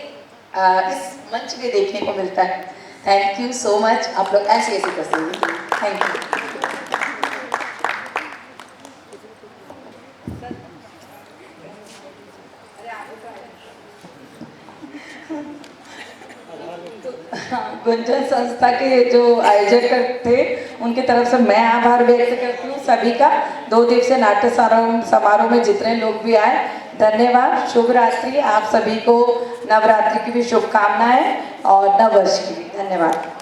Speaker 10: इस मंच पे देखने को मिलता है। Thank you so much. आप लोग ऐसी प्रस्तुति, थैंक यू। गुंजन संस्था के जो आयोजक थे उनकी तरफ से मैं आभार व्यक्त करती हूँ सभी का। 2 दिवसीय नाट्य समारोह में जितने लोग भी आए, धन्यवाद। शुभ रात्रि। आप सभी को नवरात्रि की भी शुभकामनाएं और नववर्ष की भी धन्यवाद।